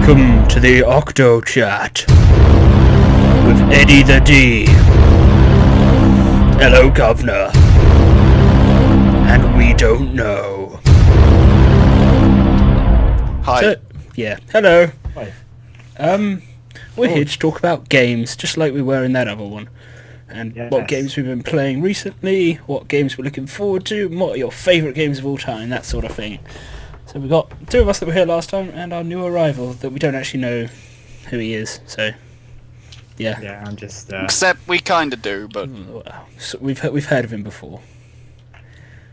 Welcome to the Octochat with Eddie the D, Ello Guv'ner, and we don't know. Hi. So, yeah, hello. Hi. We're here to talk about games, just like we were in that other one. And Yes. what games we've been playing recently, what games we're looking forward to, and what are your favourite games of all time, that sort of thing. So we've got two of us that were here last time, and our new arrival that we don't actually know who he is, so... Yeah. Yeah, I'm just. Except we kind of do, but So we've heard of him before.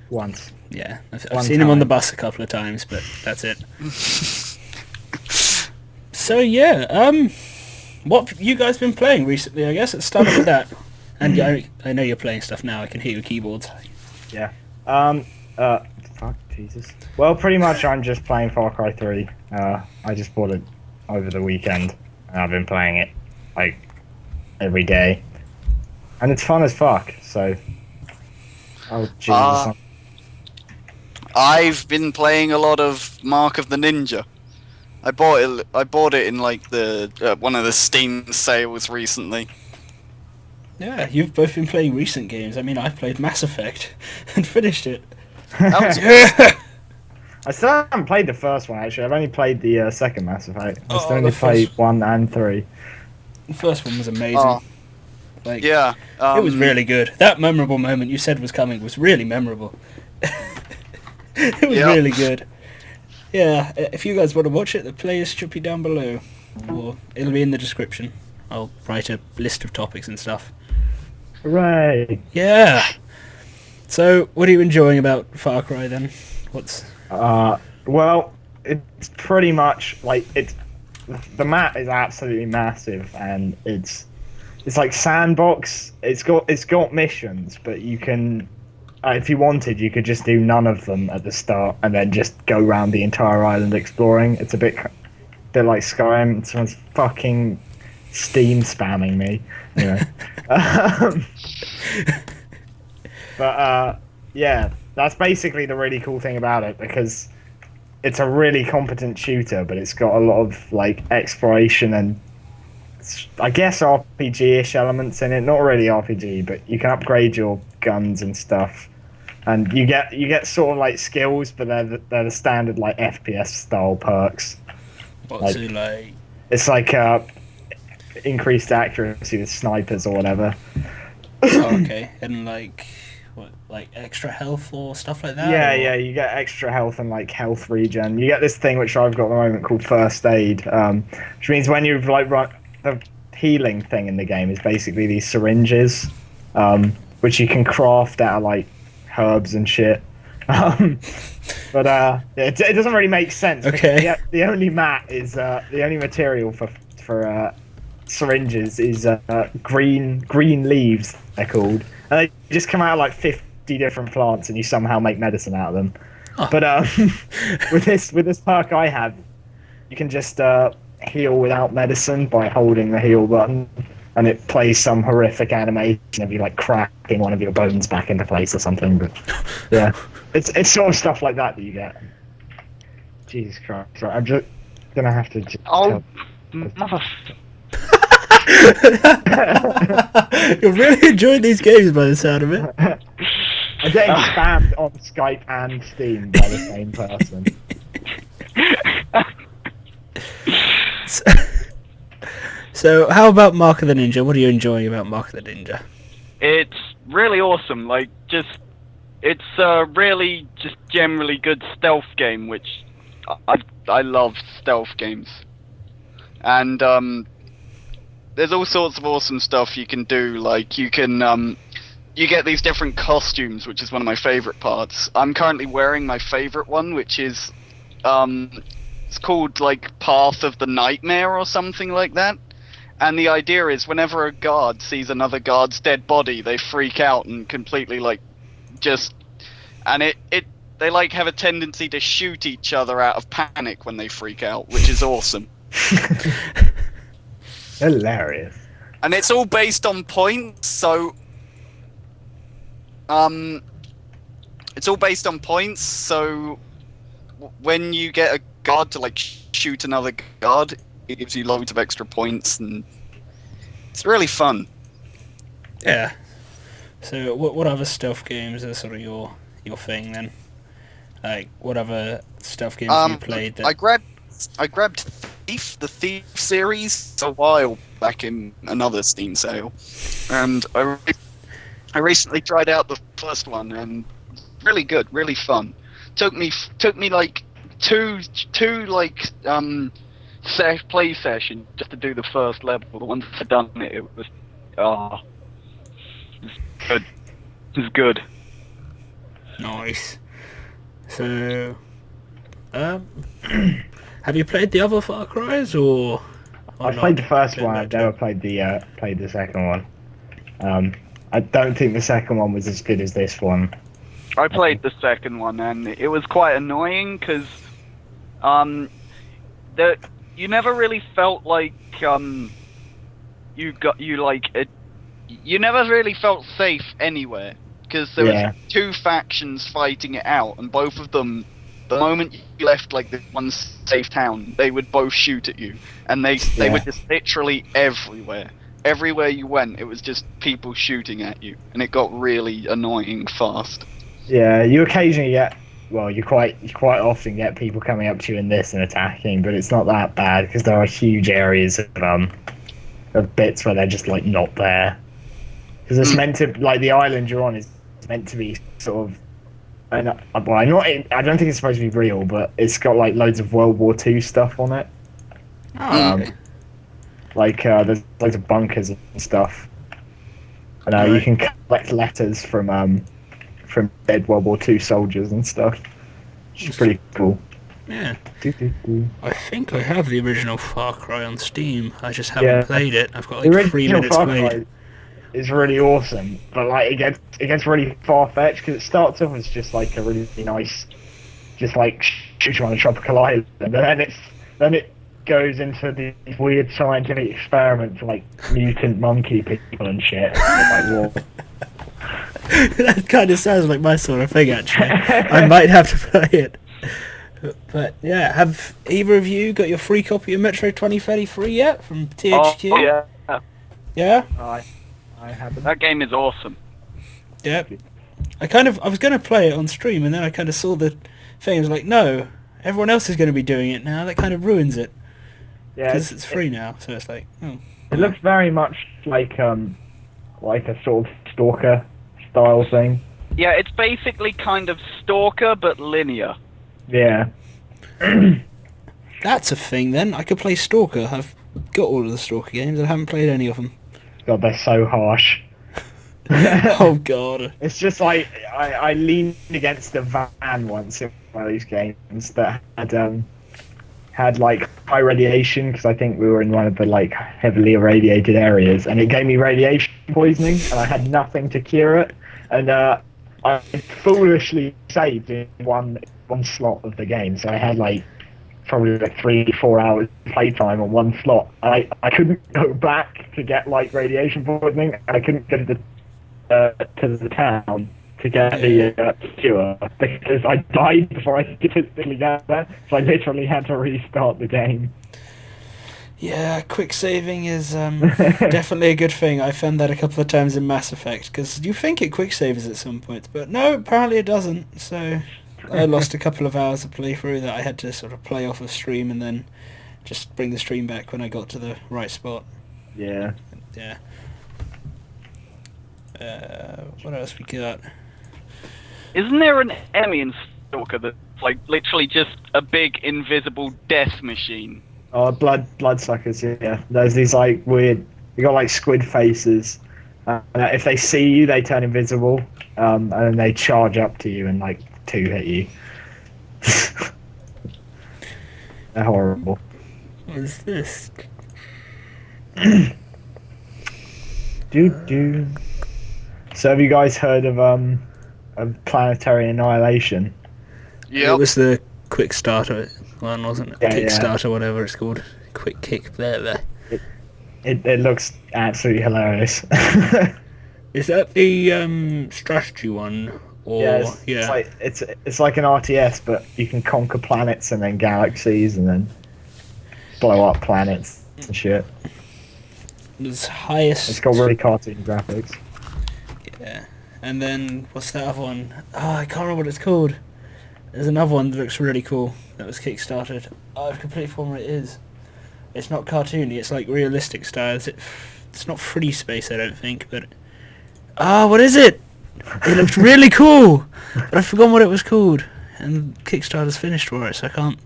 Once. Yeah, I've One seen him on the time. bus a couple of times, but that's it. So yeah, what have you guys been playing recently? I guess let's start off with that. And I know you're playing stuff now. I can hear your keyboards. Yeah. Fuck, Jesus. Well, pretty much I'm just playing Far Cry 3. I just bought it over the weekend, and I've been playing it, like, every day. And it's fun as fuck, so... Oh, Jesus. I've been playing a lot of Mark of the Ninja. I bought it in like the one of the Steam sales recently. Yeah, you've both been playing recent games. I mean, I played Mass Effect and finished it. That was I still haven't played the first one, actually. I've only played the second Mass Effect. I still Oh, only the played first- 1 and 3. The first one was amazing. Oh. Like, yeah. it was really good. That memorable moment you said was coming was really memorable. It was Yep. really good. Yeah, if you guys want to watch it, the playlist should be down below. Or it'll be in the description. I'll write a list of topics and stuff. Hooray! Yeah! So, what are you enjoying about Far Cry then? What's... Well, it's pretty much like the map is absolutely massive, and it's like sandbox. It's got missions, but you can, if you wanted, you could just do none of them at the start and then just go around the entire island exploring. It's a bit like Skyrim. Someone's fucking Steam spamming me, you know. But yeah, that's basically the really cool thing about it, because it's a really competent shooter, but it's got a lot of like exploration and I guess RPG-ish elements in it. Not really RPG, but you can upgrade your guns and stuff, and you get sort of like skills, but they're the standard like FPS style perks. What's it like? It's like increased accuracy with snipers or whatever. Oh, okay. And like... What, like extra health or stuff like that? Yeah, or... yeah, you get extra health and like health regen. You get this thing which I've got at the moment called first aid, which means when you've like the healing thing in the game is basically these syringes, which you can craft out of like herbs and shit. But it doesn't really make sense. Okay. The only the only material for syringes is green leaves, they're called. And they just come out of like 50 different plants, and you somehow make medicine out of them. Oh. But with this perk I have, you can just heal without medicine by holding the heal button, and it plays some horrific animation of you like cracking one of your bones back into place or something. But yeah, it's sort of stuff like that you get. Jesus Christ! Right, I'm just gonna have to. You're really enjoying these games by the sound of it. I'm getting spammed on Skype and Steam by the same person. So, how about Mark of the Ninja? What are you enjoying about Mark of the Ninja? It's really awesome. Like, it's a really just generally good stealth game, which I love stealth games. And there's all sorts of awesome stuff you can do. Like, you can you get these different costumes, which is one of my favorite parts. I'm currently wearing my favorite one, which is it's called like Path of the Nightmare or something like that. And the idea is whenever a guard sees another guard's dead body, they freak out and completely like just, and they like have a tendency to shoot each other out of panic when they freak out, which is awesome. Hilarious. And it's all based on points, so it's all based on points, so when you get a guard to like shoot another guard, it gives you loads of extra points, and it's really fun. Yeah. So what other stealth games are sort of your thing then? Like what other stealth games you played? That... I grabbed Thief, the Thief series, a while back in another Steam sale, and I recently tried out the first one, and really good, really fun. Took me like two play sessions just to do the first level. The once I'd done it, it was good. It was good. Nice. So, have you played the other Far Cry's or I played the first one. I've never played the second one. I don't think the second one was as good as this one. I played the second one, and it was quite annoying because you never really felt like you never really felt safe anywhere because there was two factions fighting it out, and both of them, the moment you left like the one safe town, they would both shoot at you, and they were just literally everywhere. Everywhere you went, it was just people shooting at you, and it got really annoying fast. Yeah, you occasionally get, well, you quite often get people coming up to you in this and attacking, but it's not that bad because there are huge areas of bits where they're just like not there. Because it's meant to, like, the island you're on is meant to be sort of, I don't think it's supposed to be real, but it's got like loads of World War II stuff on it. okay. Like there's loads of bunkers and stuff. And you can collect letters from dead World War II soldiers and stuff. It's pretty cool. Yeah. I think I have the original Far Cry on Steam. I just haven't played it. I've got like 3 minutes played. It's really awesome, but like it gets really far fetched because it starts off as just like a really nice, just like shoot you on a tropical island, and then it goes into these weird scientific experiments like mutant monkey people and shit. Like, whoa. That kind of sounds like my sort of thing, actually. I might have to play it. But yeah, have either of you got your free copy of Metro 2033 yet from THQ? Oh yeah. Yeah? I haven't. That game is awesome. Yep. I was going to play it on stream, and then I kind of saw the thing. I was like, no, everyone else is going to be doing it now. That kind of ruins it. Yeah, because it's free now, so it's like, oh. It looks very much like a sort of Stalker style thing. Yeah, it's basically kind of Stalker but linear. Yeah. That's a thing then. I could play Stalker. I've got all of the Stalker games. I haven't played any of them. God, they're so harsh. Oh god. It's just like I leaned against a van once in one of these games that had like high radiation because I think we were in one of the like heavily irradiated areas, and it gave me radiation poisoning, and I had nothing to cure it, and I foolishly saved in one slot of the game, so I had like probably like 3-4 hours playtime on one slot. I couldn't go back to get like radiation poisoning, and I couldn't get to the town to get the cure because I died before I could physically get there, so I literally had to restart the game. Yeah, quick saving is definitely a good thing. I found that a couple of times in Mass Effect, because you think it quick saves at some point, but no, apparently it doesn't, so I lost a couple of hours of playthrough that I had to sort of play off of stream and then just bring the stream back when I got to the right spot. Yeah. Yeah. What else we got? Isn't there an enemy in Stalker that's like literally just a big invisible death machine? Oh, bloodsuckers, yeah. There's these like weird, you got like squid faces. If they see you, they turn invisible, and then they charge up to you and like two hit you. They're horrible. What is this? Do. So have you guys heard of Planetary Annihilation? Yeah. It was the quick starter one, wasn't it? Yeah, Kickstarter, whatever it's called. Quick kick there. It looks absolutely hilarious. Is that the strategy one, Or yeah, it's like an RTS, but you can conquer planets and then galaxies and then blow up planets and shit. It's highest. It's got really cartoon graphics. Yeah. And then what's that other one? Oh, I can't remember what it's called. There's another one that looks really cool that was kickstarted. Oh, I've completely forgotten what it is. It's not cartoony. It's like realistic style. It's not free space, I don't think. But what is it? It looks really cool, but I've forgotten what it was called. And Kickstarter's finished for it, so I can't.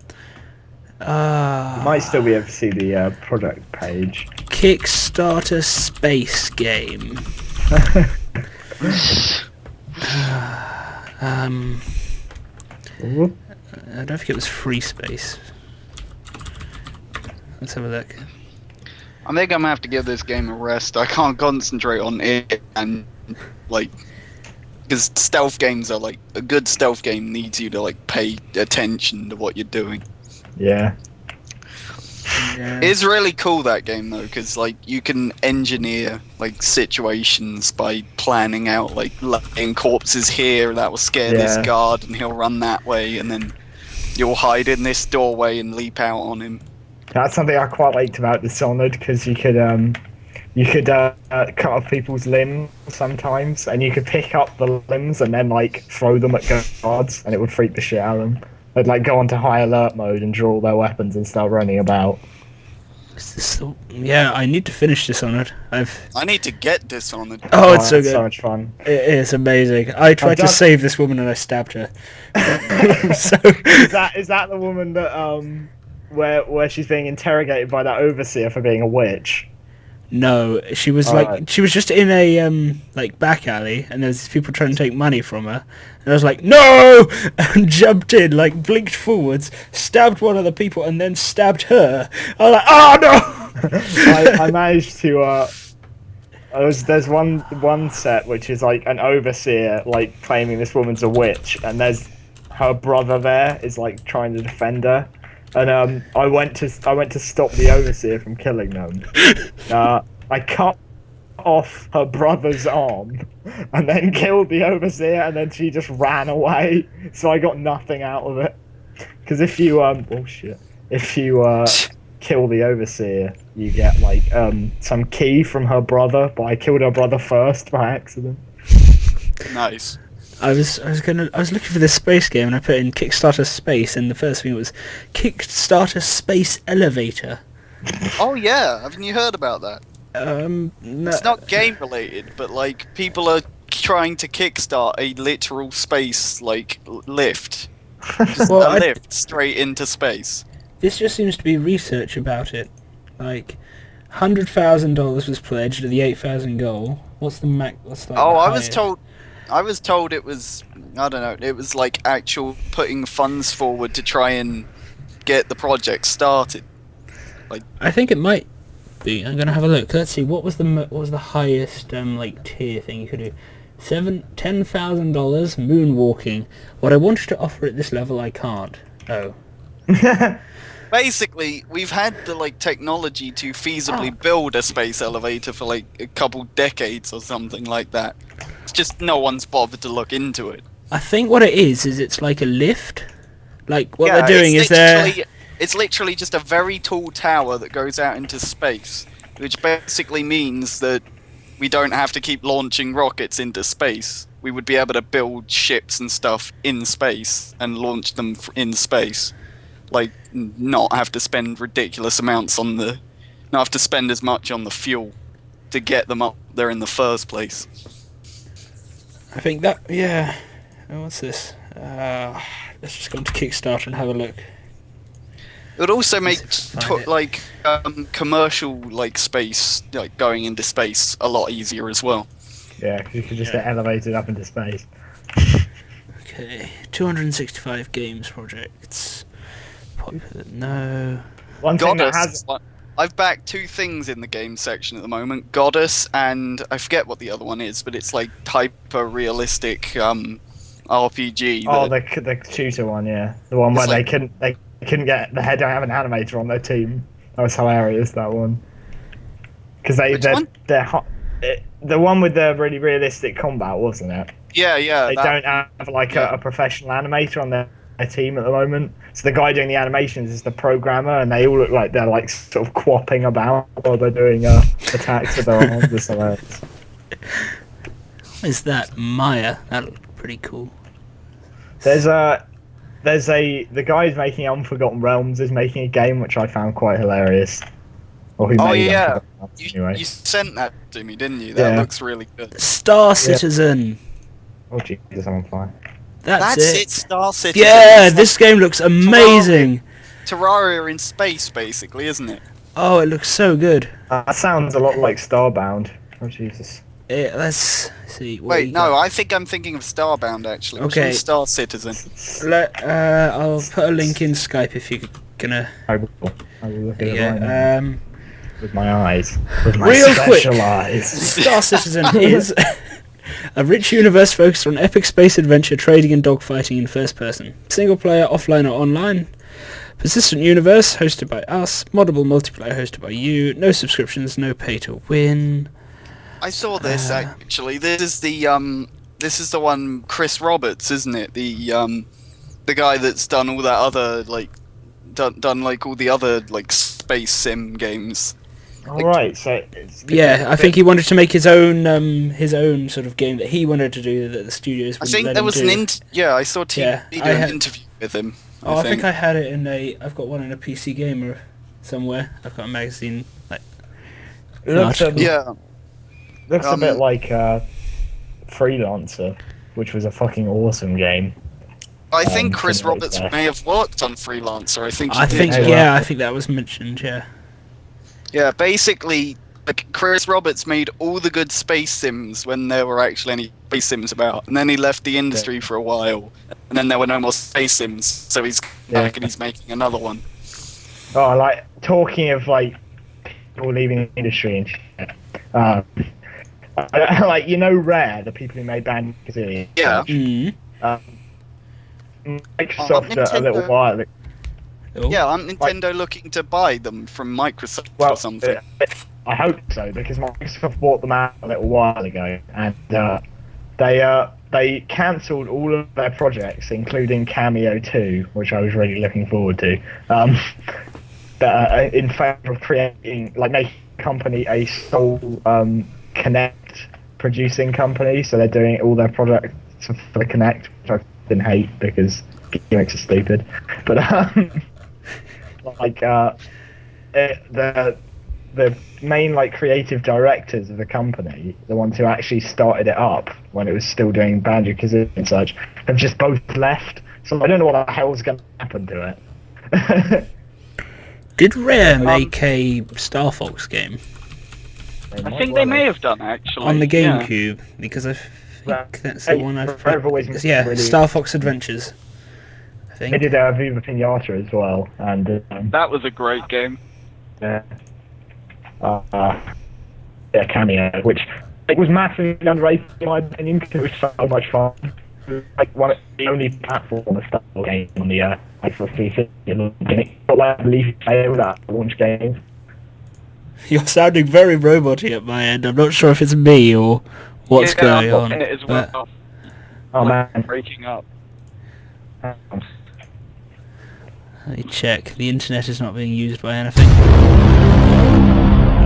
You might still be able to see the product page. Kickstarter space game. I don't think it was free space. Let's have a look. I think I'm gonna have to give this game a rest. I can't concentrate on it, and like, because stealth games are like, a good stealth game needs you to like pay attention to what you're doing. Yeah. It's really cool, that game, though, because like you can engineer like situations by planning out like laying corpses here that will scare this guard and he'll run that way, and then you'll hide in this doorway and leap out on him. That's something I quite liked about Dishonored, because you could cut off people's limbs sometimes, and you could pick up the limbs and then like throw them at guards, and it would freak the shit out of them. They'd like go onto high alert mode and draw all their weapons and start running about. Yeah, I need to finish Dishonored. I need to get Dishonored. Oh, it's so good. So much fun. It is amazing. I tried to save this woman and I stabbed her. So Is that the woman that where she's being interrogated by that overseer for being a witch? No, she was she was just in a like back alley, and there's people trying to take money from her, and I was like, no, and jumped in, like blinked forwards, stabbed one of the people, and then stabbed her. I was like, oh no! I managed to. There's one set which is like an overseer like claiming this woman's a witch, and there's her brother there is like trying to defend her. And I went to stop the overseer from killing them. I cut off her brother's arm, and then killed the overseer, and then she just ran away. So I got nothing out of it. Because if you kill the overseer, you get like some key from her brother. But I killed her brother first by accident. Nice. I was looking for this space game, and I put in Kickstarter space, and the first thing was Kickstarter space elevator. Oh yeah, haven't you heard about that? No. It's not game related, but like people are trying to kickstart a literal space like lift, just a lift straight into space. This just seems to be research about it. Like, $100,000 was pledged to the 8,000 goal. What's the max? What's like? Oh, I was told it was, I don't know, it was like actual putting funds forward to try and get the project started. Like, I think it might be. I'm gonna have a look. Let's see. What was the highest like tier thing you could do? $10,000 moonwalking. What I wanted to offer at this level, I can't. Oh. basically, we've had the like technology to feasibly build a space elevator for like a couple decades or something like that. It's just no one's bothered to look into it. I think what it is it's like a lift. Like what they're doing is it's literally just a very tall tower that goes out into space, which basically means that we don't have to keep launching rockets into space. We would be able to build ships and stuff in space and launch them in space. Like, not have to spend ridiculous amounts on not have to spend as much on the fuel to get them up there in the first place. I think that, yeah. Oh, what's this? Let's just go to Kickstarter and have a look. It would also make commercial like space, like going into space, a lot easier as well. Yeah, because you could just get elevated up into space. Okay, 265 games projects. Popular, no. One thing that has... I've backed two things in the game section at the moment: Goddess, and I forget what the other one is, but it's like hyper-realistic RPG. Oh, the shooter one, yeah, the one where they couldn't get they don't have an animator on their team. That was hilarious, that one. Because the one with the really realistic combat, wasn't it? Yeah, They don't have like a professional animator on their team at the moment. So the guy doing the animations is the programmer, and they all look like they're like sort of quapping about while they're doing attacks with their arms or something else. Is that Maya? That looked pretty cool. The guy who's making Unforgotten Realms is making a game which I found quite hilarious. Or who Oh made yeah, Unforgotten Realms, anyway. you sent that to me, didn't you? That Yeah. looks really good. Star Citizen. Oh Jesus, I'm on fire. That's it. Star Citizen. Yeah, It's this game looks amazing. like Terraria in space, basically, isn't it? Oh, it looks so good. That sounds a lot like Starbound. Oh Jesus. Let's see. What Wait, you no, got. I think I'm thinking of Starbound actually. Which Okay. one's Star Citizen. I'll put a link in Skype if you're gonna. I will look at it right Yeah. now. With my eyes. With my Real quick. special eyes. Star Citizen is a rich universe focused on epic space adventure, trading and dogfighting in first person. Single player, offline or online. Persistent universe hosted by us. Moddable multiplayer hosted by you. No subscriptions, no pay to win. I saw this actually. This is the one Chris Roberts, isn't it? The guy that's done all that other like done like all the other like space sim games. Alright, so it's Yeah, I think he wanted to make his own sort of game that he wanted to do that the studios I wouldn't think let there him was do. yeah, I saw TV Yeah, do I an had- interview with him. Oh, I think I had it in I've got one in a PC Gamer somewhere. I've got a magazine. Like, looks a, Yeah, looks a bit like Freelancer, which was a fucking awesome game. I think Um, Chris something like Roberts that. may have worked on Freelancer. I think. He I did. think Hey, yeah, I think that was mentioned. Yeah. Yeah, basically, like, Chris Roberts made all the good space sims when there were actually any space sims about, and then he left the industry for a while, and then there were no more space sims, so he's back and he's making another one. Oh, like, talking of, like, people leaving the industry and shit. Like, you know Rare, the people who made Banjo-Kazooie? Yeah. Mm. Microsoft a little Nintendo. while ago. Oh. Yeah, aren't Nintendo looking to buy them from Microsoft Well, or something? I hope so, because Microsoft bought them out a little while ago, and they cancelled all of their projects, including Cameo 2, which I was really looking forward to, in favour of creating, like, making the company a sole Kinect producing company, so they're doing all their projects for the Kinect, which I didn't hate because gimmicks are stupid, but like the main like creative directors of the company, the ones who actually started it up when it was still doing Banjo-Kazooie and such, have just both left. So I don't know what the hell's going to happen to it. Did Rare make a Star Fox game I think they may have done actually. on the yeah. GameCube? Because I Well, think that's the one I've I've played. always Yeah, really- Star Fox Adventures. I They think. did Viva Pinata as well, and That was a great game. yeah, Cameo, which it was massively underrated in my opinion because it was so much fun. It was, like one of the only platform style game on the Xbox 360, and it got like Leaf fail that launch game. You're sounding very roboty at my end. I'm not sure if it's me or what's yeah, going I've on. got it as but- well. Oh man, Breaking up. Let me check. The internet is not being used by anything.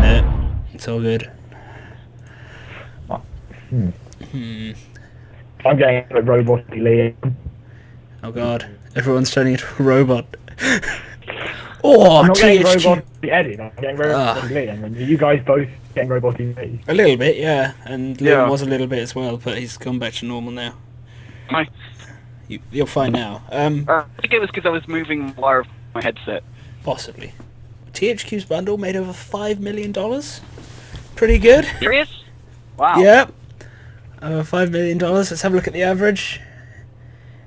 No, it's all good. Hmm. Hmm. I'm getting a bit roboty, Liam. Oh god, everyone's turning into a robot. Oh, I'm not getting THQ. roboty Eddie, I'm getting roboty Liam, and you guys both getting roboty me. A little bit, yeah. And Liam Yeah. was a little bit as well, but he's gone back to normal now. Nice. You're fine now. I think it was because I was moving the wire of my headset. Possibly. THQ's bundle made over $5 million. Pretty good. Serious? Wow. Yep. Over $5 million. Let's have a look at the average.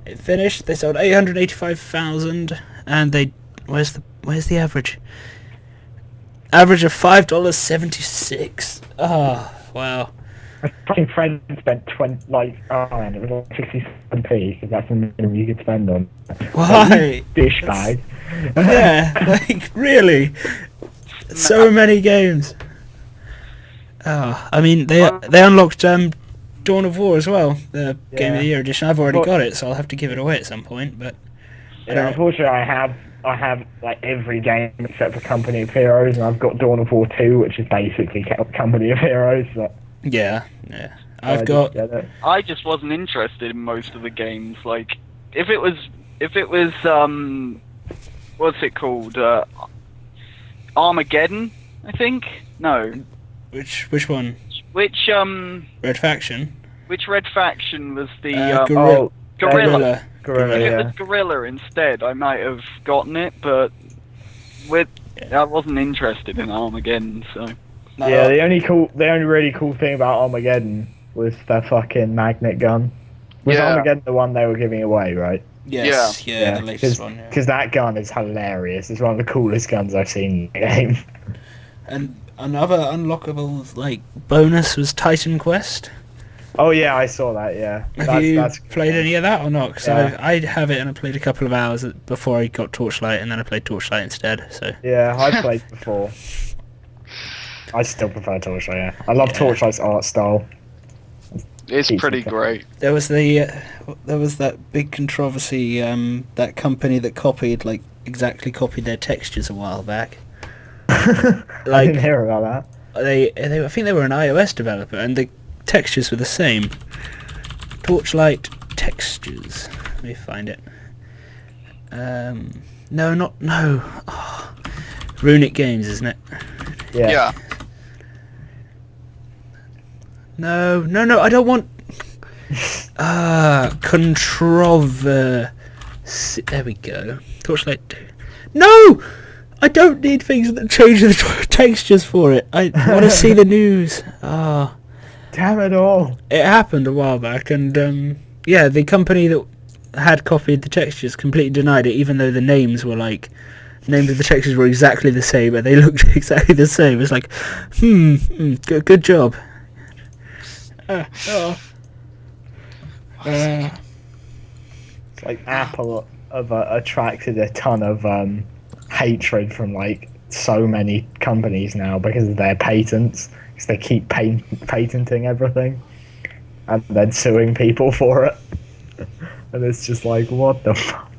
It finished. They sold 885,000, and they where's the average? Average of $5.76. Ah, wow. My fucking friend spent 20, like, oh man, it was like 67p, because that's the minimum you could spend on. Why? Dish bag. Yeah, like really. So many games. I mean, they unlocked Dawn of War as well, the Game of the Year edition. I've already got it, so I'll have to give it away at some point. But unfortunately, I have like every game except for Company of Heroes, and I've got Dawn of War 2, which is basically Company of Heroes. But yeah. I just wasn't interested in most of the games. Like, if it was what's it called? Armageddon, I think. No. Which one? Which Red Faction. Which Red Faction was the Gorilla. Gorilla? If it yeah. was Gorilla instead, I might have gotten it, but I wasn't interested in Armageddon, so. Yeah, the only really cool thing about Armageddon was the fucking magnet gun. Was Armageddon the one they were giving away, right? Yes, yeah, the latest one. Because that gun is hilarious. It's one of the coolest guns I've seen in the game. And another unlockable bonus was Titan Quest. Oh yeah, I saw that. Yeah. Have you played any of that or not? Because Yeah. I have it and I played a couple of hours before I got Torchlight, and then I played Torchlight instead. So yeah, I played before. I still prefer Torchlight. Yeah. I love Torchlight's art style. It's pretty great. there was that big controversy. That company that exactly copied their textures a while back. I didn't hear about that. I think they were an iOS developer, and the textures were the same. Torchlight textures. Let me find it. No. Oh, Runic Games, isn't it? Yeah. No, I don't want... Controversy. There we go. Torchlight 2. No! I don't need things that change the textures for it. I want to see the news. Damn it all. It happened a while back, and the company that had copied the textures completely denied it, even though the names of the textures were exactly the same, and they looked exactly the same. It's like, good job. Apple have attracted a ton of hatred from so many companies now because of their patents. Because they keep patenting everything and then suing people for it. And it's just what the fuck?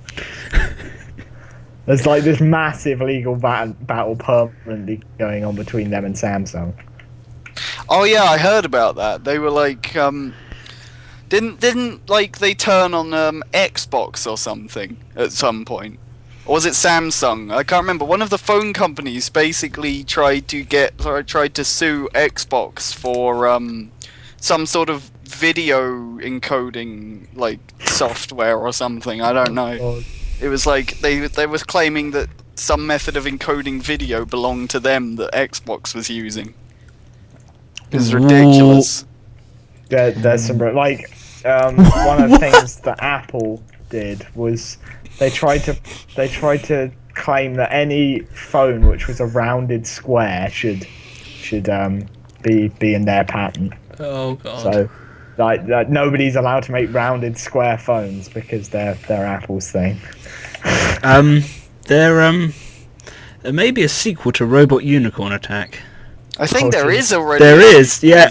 There's this massive legal battle permanently going on between them and Samsung. Oh yeah, I heard about that. They were didn't they turn on Xbox or something at some point? Or was it Samsung? I can't remember. One of the phone companies basically tried to sue Xbox for some sort of video encoding software or something. I don't know. Oh. It was they were claiming that some method of encoding video belonged to them that Xbox was using. It's ridiculous. There's some one of the things that Apple did was they tried to claim that any phone which was a rounded square should be in their patent. Oh god. So nobody's allowed to make rounded square phones because they're Apple's thing. There may be a sequel to Robot Unicorn Attack. I think there is already. There is, yeah.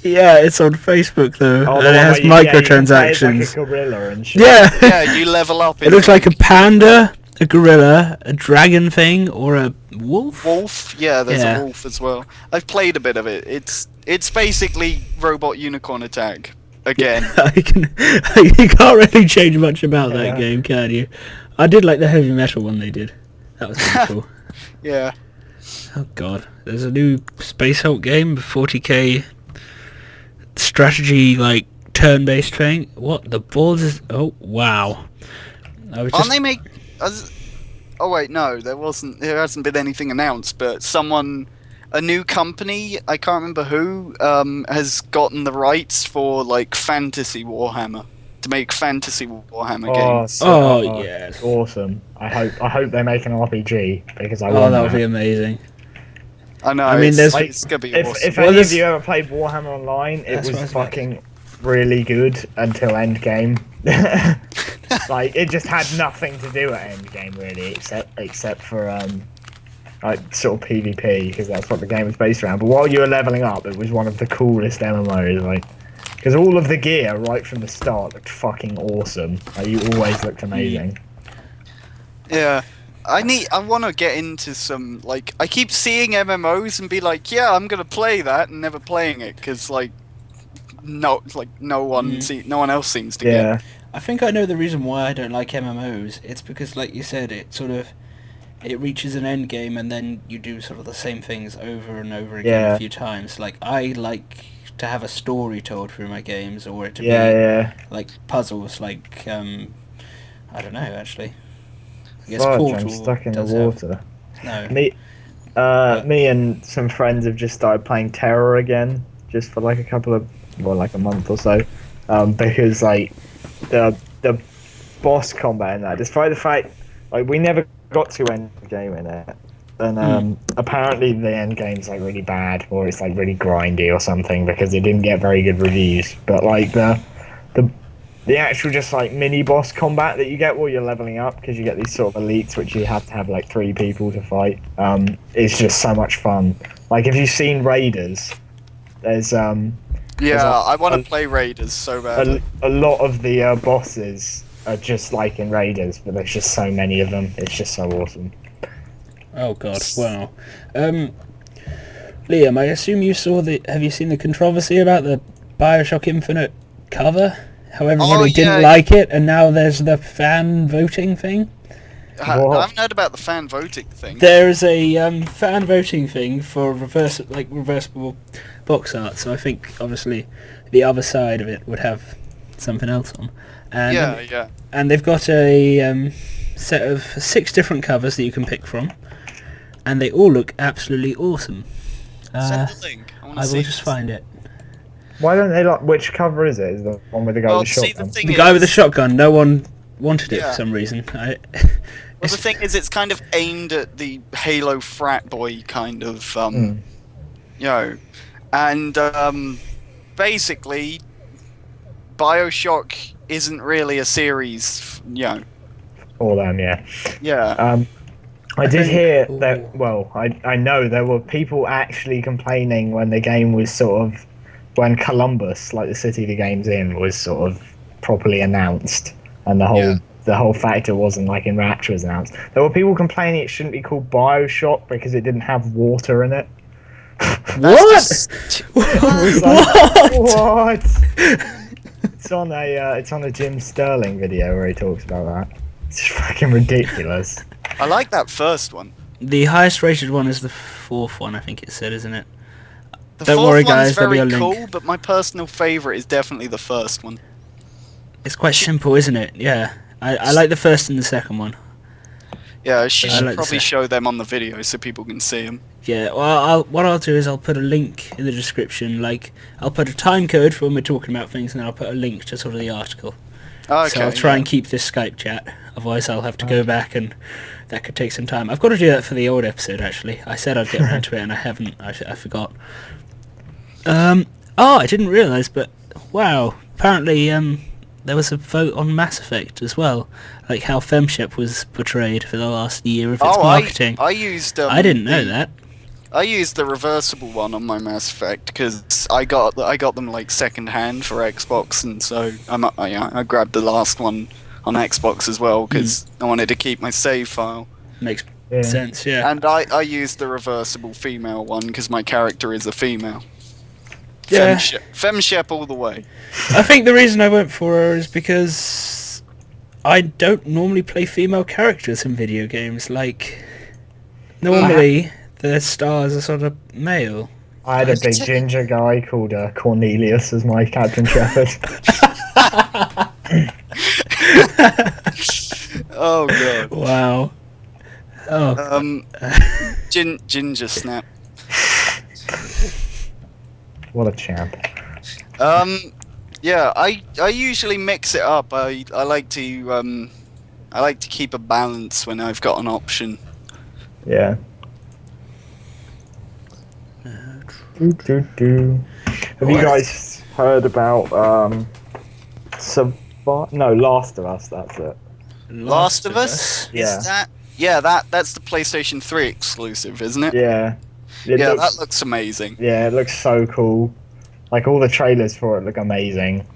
Yeah, it's on Facebook though, and it has microtransactions. Like a gorilla and shit. Yeah. Yeah, you level up. It looks like a panda, a gorilla, a dragon thing, or a wolf. Wolf? Yeah, there's a wolf as well. I've played a bit of it. It's basically Robot Unicorn Attack again. You can't really change much about that game, can you? I did like the heavy metal one they did. That was pretty cool. Yeah. Oh god, there's a new Space Hulk game, 40k strategy turn-based thing. What the balls is? Oh wow! Aren't they make? Oh wait, no, there hasn't been anything announced, but a new company, I can't remember who, has gotten the rights for fantasy Warhammer. To make fantasy Warhammer games. Yes, awesome! I hope they make an RPG because I want that would be amazing. I know. I mean, it's gonna be awesome. If any of you ever played Warhammer Online, it was fucking really good until Endgame. It just had nothing to do at Endgame really, except for like sort of PvP, because that's what the game was based around. But while you were leveling up, it was one of the coolest MMOs, like, because all of the gear right from the start looked fucking awesome. Like, you always looked amazing. Yeah. I want to get into some, like, I keep seeing MMOs and be like, yeah, I'm gonna play that, and never playing it because no one else seems to get it. I think I know the reason why I don't like MMOs. It's because, like you said, it reaches an end game and then you do sort of the same things over and over again a few times. Like, I like to have a story told through my games, or it to be like puzzles, like I don't know actually. I guess Fudge, Portal I'm stuck in the does water. No. Me and some friends have just started playing Terror again, just for like a month or so, because like the boss combat in that, despite the fact like we never got to end game in it, and apparently the end game's like really bad, or it's like really grindy or something, because it didn't get very good reviews. But like the actual just like mini boss combat that you get while you're leveling up, because you get these sort of elites which you have to have like 3 people to fight, is just so much fun. Like, if you've seen Raiders, there's I want to play Raiders so badly. a lot of the bosses are just like in Raiders, but there's just so many of them. It's just so awesome. Oh god, wow. Liam, I assume you saw have you seen the controversy about the Bioshock Infinite cover? How everybody didn't like it, and now there's the fan voting thing? I haven't heard about the fan voting thing. There's a fan voting thing for reversible box art, so I think obviously the other side of it would have something else on. And, and they've got a set of 6 different covers that you can pick from, and they all look absolutely awesome. Send the link. I will just find it. Why don't they like? Which cover is it? Is the one with the guy with the shotgun? The guy with the shotgun. No one wanted it for some reason. Well, the thing is, it's kind of aimed at the Halo frat boy kind of, and basically, Bioshock isn't really a series, All them, yeah. Yeah. I did hear that. Well, I know there were people actually complaining when the game was when Columbus, like the city the game's in, was sort of properly announced, and the whole factor wasn't like in Rapture was announced. There were people complaining it shouldn't be called Bioshock because it didn't have water in it. What? What? It's on a Jim Sterling video where he talks about that. It's just fucking ridiculous. I like that first one. The highest rated one is the 4th one, I think it said, isn't it? The Don't 4th worry, one's guys. There'll be a very link. cool, but my personal favourite is definitely the first one. It's quite simple, isn't it? Yeah. I like the first and the second one. Yeah, she should like probably show them on the video so people can see them. Yeah, well, what I'll do is I'll put a link in the description. Like, I'll put a time code for when we're talking about things, and I'll put a link to sort of the article. Okay, so I'll try and keep this Skype chat. Otherwise, I'll have to go back, and that could take some time. I've got to do that for the old episode, actually. I said I'd get around to it, and I haven't. I forgot. I didn't realise, but wow. Apparently, there was a vote on Mass Effect as well, like how FemShep was portrayed for the last year of its marketing. I used. I didn't know that. I used the reversible one on my Mass Effect because I got them like second hand for Xbox, and so I grabbed the last one on Xbox as well because I wanted to keep my save file. Makes sense, yeah. And I used the reversible female one because my character is a female. Yeah. FemShep all the way. I think the reason I went for her is because I don't normally play female characters in video games. Like, normally the stars are sort of male. I had a big ginger guy called Cornelius as my Captain Shepherd. Oh god. Wow. Oh. Ginger Snap. What a champ. Yeah, I usually mix it up. I like to keep a balance when I've got an option. Yeah. Have you guys heard about Last of Us? That's it. Last of Us? Yeah. Is that Yeah, that's the PlayStation 3 exclusive, isn't it? Yeah. Yeah, that looks amazing. Yeah, it looks so cool. Like all the trailers for it look amazing.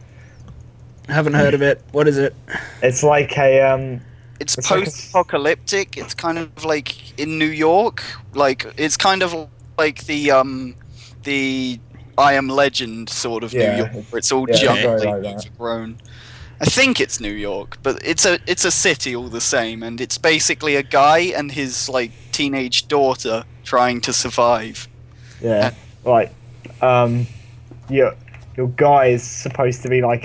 I haven't heard of it. What is it? It's like a It's It's like a post-apocalyptic. It's kind of like in New York. Like it's kind of like the I Am Legend sort of New Yeah. York, where it's all Yeah, very jungly, like that. overgrown. I think it's New York, but it's a city all the same, and it's basically a guy and his like teenage daughter trying to survive. yeah. Like your guy is supposed to be like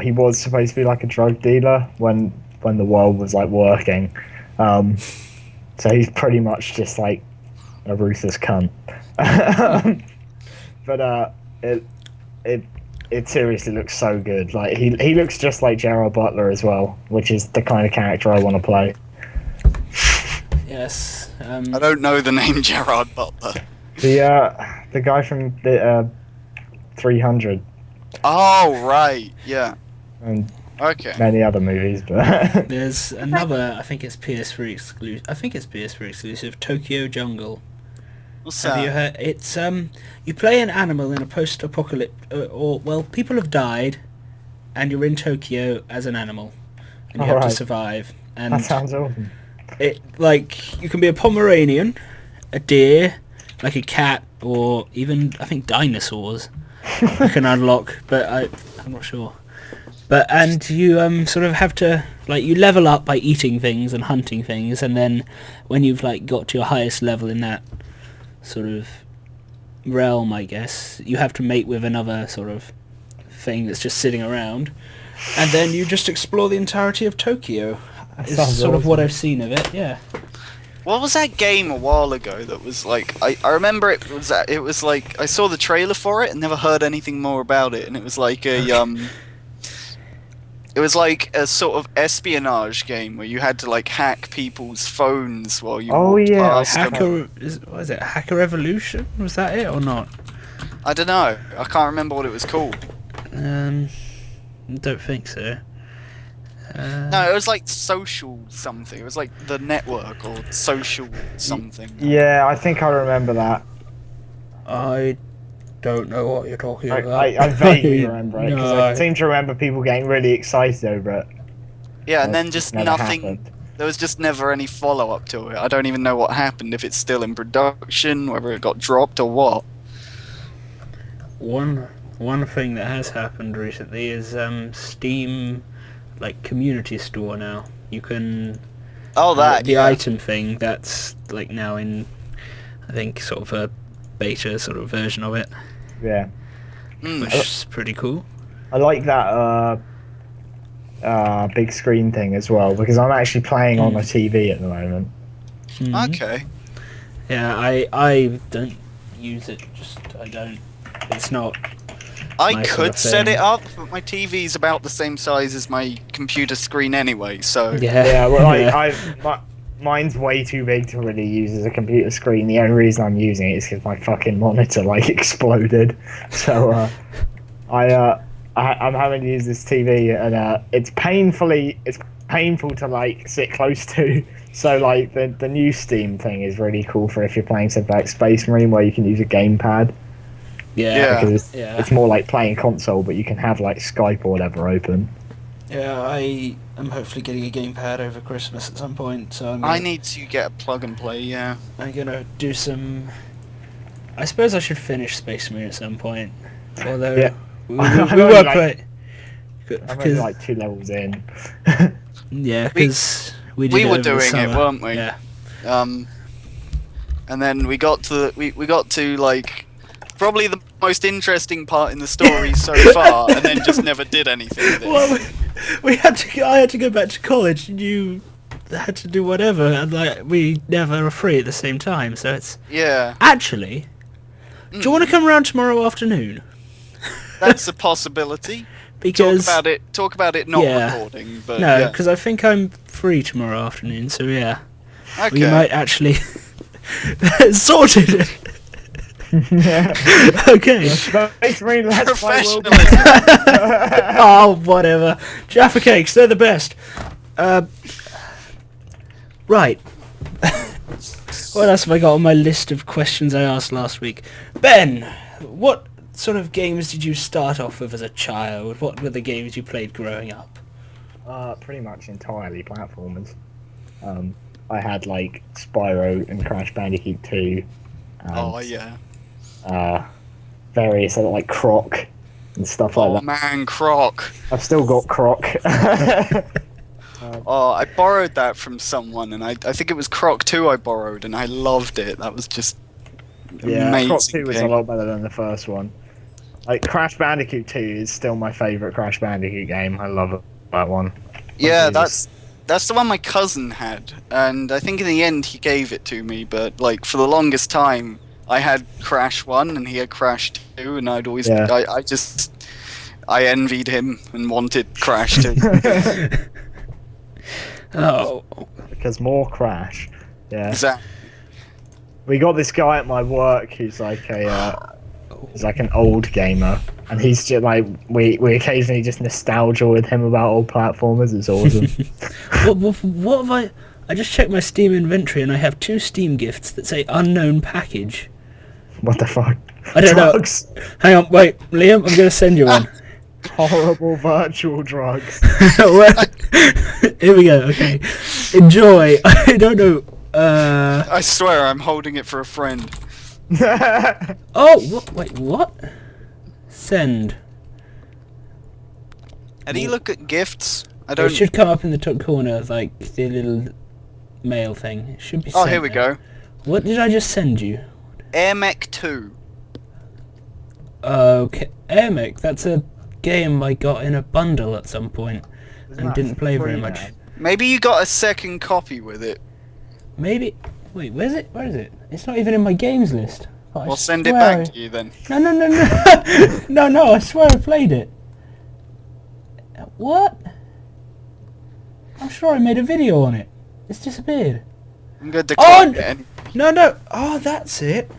he was supposed to be like a drug dealer when the world was like working. So he's pretty much just like a ruthless cunt. But it seriously looks so good. Like he looks just like Gerard Butler as well, which is the kind of character I want to play. Yes. I don't know the name Gerard Butler. The guy from the 300 Oh right, yeah. and Okay. many other movies, but There's another. I think it's PS3 exclusive. I think it's PS3 exclusive. Tokyo Jungle. What's Have that? you heard? It's you play an animal in a post-apocalypse, people have died, and you're in Tokyo as an animal, and you have to Alright. survive. And that sounds awesome. it you can be a Pomeranian, a deer, like a cat, or even I think dinosaurs. You can unlock, but I'm not sure. And you sort of have to you level up by eating things and hunting things, and then when you've got to your highest level in that sort of realm, I guess, you have to mate with another sort of thing that's just sitting around, and then you just explore the entirety of Tokyo. Is sounds sort of what awesome. I've seen of it. Yeah. What was that game a while ago that was like I remember it was like I saw the trailer for it and never heard anything more about it, and it was like a it was like a sort of espionage game where you had to hack people's phones while you Oh, walked yeah, past them. What is it? Hacker Evolution? Was that it or not? I don't know. I can't remember what it was called. Don't think so. No, it was like social something. It was like the network or social something. Yeah, I think I remember that. I don't know what you're talking about. I vaguely remember it because No. I seem to remember people getting really excited over it. Yeah, and That then just never nothing. happened. There was just never any follow up to it. I don't even know what happened. If it's still in production, whether it got dropped or what. One thing that has happened recently is Steam community store now. You can Oh, that the yeah. item thing that's now in I think sort of a beta sort of version of it, Yeah, Mm. which is pretty cool. I like that big screen thing as well because I'm actually playing on a TV at the moment. Mhm. Okay. Yeah, I don't use it. I don't. It's not. I Nice could sort of set thing. it up, but my TV's about the same size as my computer screen anyway, so... Yeah. Yeah, well, yeah. mine's way too big to really use as a computer screen. The only reason I'm using it is because my fucking monitor exploded. So I'm having to use this TV, and it's painful to sit close to. So the new Steam thing is really cool for if you're playing something like Space Marine where you can use a gamepad. Yeah. Because Yeah. it's more like playing console, but you can have Skype or whatever open. Yeah, I am hopefully getting a gamepad over Christmas at some point, so I need to get a plug and play, yeah. I'm gonna do some. I suppose I should finish Space Marine at some point. Although Yeah. we I'm were only play. I'm Because only 2 levels in. yeah, because we did We were over the doing it, summer. weren't we? Yeah. And then we got to probably the most interesting part in the story so far, and then just never did anything with it. Well, we had to. I had to go back to college, and you had to do whatever, and we never were free at the same time. So it's Yeah, actually. Do you want to come around tomorrow afternoon? that's a possibility. Because Talk about it not Yeah. recording, but no, yeah. because I think I'm free tomorrow afternoon. So yeah, Okay. we might actually sorted. Yeah. Okay. Space Marine, let's play World War Professionalism. Oh, whatever. Jaffa cakes, they're the best. Right. What else have I got on my list of questions I asked last week? Ben, what sort of games did you start off with as a child? What were the games you played growing up? Pretty much entirely platformers. I had like Spyro and Crash Bandicoot 2. And, Oh yeah. Various other like Croc and stuff like Oh that. man, Croc. I've still got Croc. Oh, I borrowed that from someone, and I think it was Croc 2 I borrowed, and I loved it. That was just Yeah, amazing. Croc 2 was a game. lot better than the first one. Like Crash Bandicoot 2 is still my favourite Crash Bandicoot game. I love that one. Yeah, Jesus. that's the one my cousin had, and I think in the end he gave it to me. But like for the longest time, I had Crash 1 and he had Crash 2, and I'd always Yeah. I envied him and wanted Crash 2. Oh, Because more Crash. Yeah. Exactly. We got this guy at my work who's like he's like an old gamer, and he's just like we occasionally just nostalgia with him about old platformers. It's awesome. what have I just checked my Steam inventory and I have 2 Steam gifts that say unknown package. What the fuck? I don't Drugs. know. Hang on, wait, Liam, I'm going to send you one. Horrible virtual drugs. Well, here we go, okay. Enjoy. I don't know. I swear I'm holding it for a friend. Oh, wait, what? Send. And you look at gifts. I It don't. should come up in the top corner, like the little mail thing. It should be Oh, sent here we there. go. What did I just send you? Air Mech 2. Okay, Airmech, that's a game I got in a bundle at some point Isn't and that didn't play very free much. now? Maybe you got a second copy with it. Maybe. Wait, where's it? Where is it? It's not even in my games list. But I Well, send it swear back to you then. No, no, no, no. no, I swear I played it. What? I'm sure I made a video on it. It's disappeared. I'm going to Oh, decline it. And No. Oh, that's it.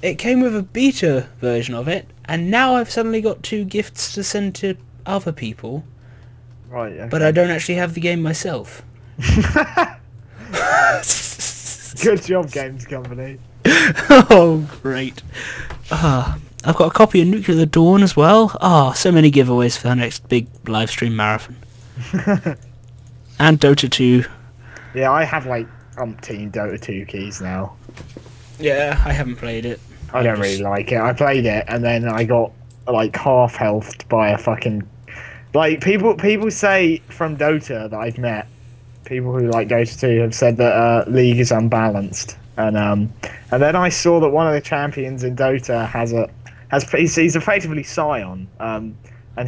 It came with a beta version of it, and now I've suddenly got 2 gifts to send to other people, Right. Okay. but I don't actually have the game myself. Good job, games company. Oh, great. I've got a copy of Nuclear the Dawn as well. So many giveaways for the next big live stream marathon. And Dota 2. Yeah, I have like umpteen Dota 2 keys now. Yeah, I haven't played it. I don't really like it. I played it and then I got like half healthed by a fucking like people say from Dota that I've met, people who like Dota 2 have said that League is unbalanced, and then I saw that one of the champions in Dota he's effectively Scion, and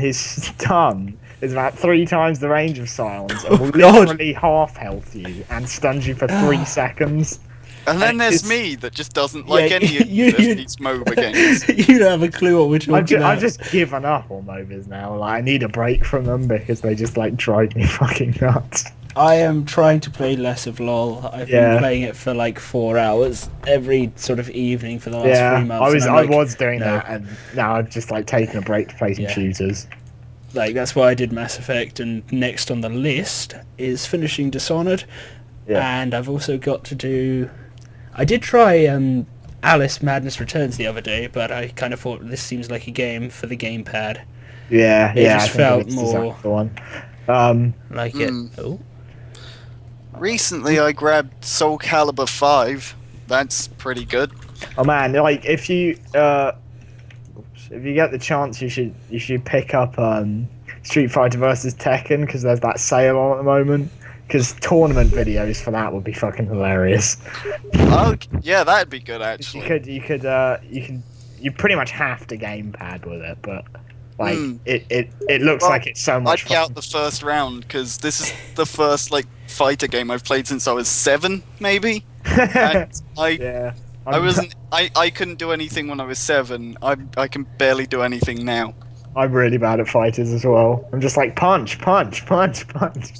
his stun is about 3 times the range of Sion's and will God. literally half health you and stuns you for 3 seconds. then and there's it's- me that just doesn't like Yeah, any of you- these MOBA games. You don't have a clue what we're talking I've about. just given up on MOBAs now. Like, I need a break from them because they just like drive me fucking nuts. I am trying to play less of LoL. I've been Yeah. playing it for like 4 hours every sort of evening for the last Yeah, 3 months. I and I'm was doing no. that, and now I've just like taken a break to play some Yeah. shooters. Like, that's why I did Mass Effect, and next on the list is finishing Dishonored. Yeah. And I've also got to do... I did try Alice Madness Returns the other day, but I kind of thought this seems like a game for the gamepad. Yeah, It yeah. just I think felt it's more- exactly the one. Like Hmm. it... Oh. Recently, I grabbed Soul Calibur 5. That's pretty good. Oh man, like if you get the chance, you should pick up Street Fighter versus Tekken because there's that sale on at the moment. Because tournament videos for that would be fucking hilarious. Oh, yeah, that'd be good actually. You pretty much have to gamepad with it, but like Hmm. it looks Well, like it's so much I'd be fun. out the first round because this is the first like fighter game I've played since I was 7, maybe. And Yeah. I wasn't. I couldn't do anything when I was 7. I can barely do anything now. I'm really bad at fighters as well. I'm just like punch, punch, punch, punch.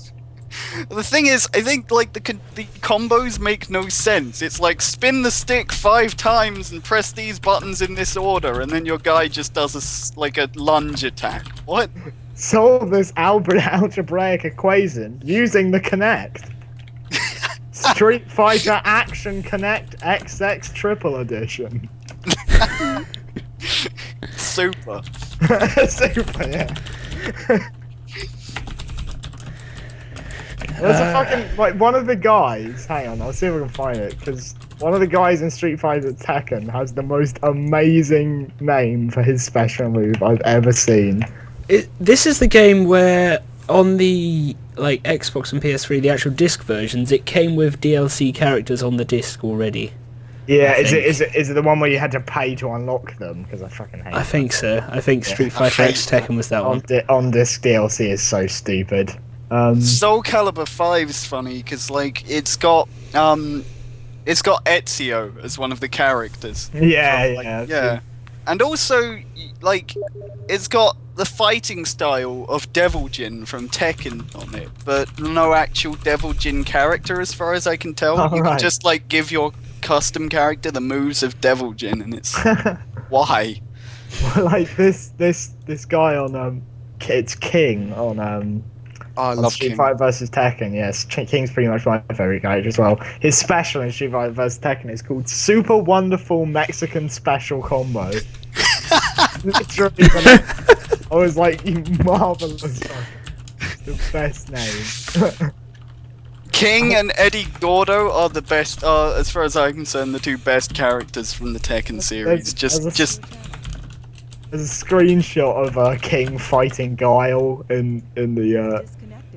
The thing is, I think like the combos make no sense. It's like spin the stick 5 times and press these buttons in this order, and then your guy just does like a lunge attack. What? Solve this algebraic equation using the Kinect. Street Fighter Action Connect XX Triple Edition. Super. Super, yeah. There's a fucking, like, one of the guys, hang on, I'll see if I can find it, because one of the guys in Street Fighter Tekken has the most amazing name for his special move I've ever seen. This is the game where on the like Xbox and PS3, the actual disc versions, it came with DLC characters on the disc already. Yeah, I is it the one where you had to pay to unlock them? Because I fucking hate I think so. I think Street Fighter X Tekken was that one. on disc DLC is so stupid. Soul Calibur 5 is funny because like it's got Ezio as one of the characters. Yeah. And also like it's got the fighting style of Devil Jin from Tekken on it, but no actual Devil Jin character as far as I can tell. You can just like give your custom character the moves of Devil Jin, and it's why? Like this guy on it's King on I on love Street King. Fighter vs Tekken. Yes, King's pretty much my favorite character as well. His special in Street Fighter vs Tekken is called Super Wonderful Mexican Special Combo. Literally, I was like, you marvelous. It's the best name. King and Eddie Gordo are the best. As far as I'm concerned, the two best characters from the Tekken series. Just There's a screenshot of King fighting Guile in the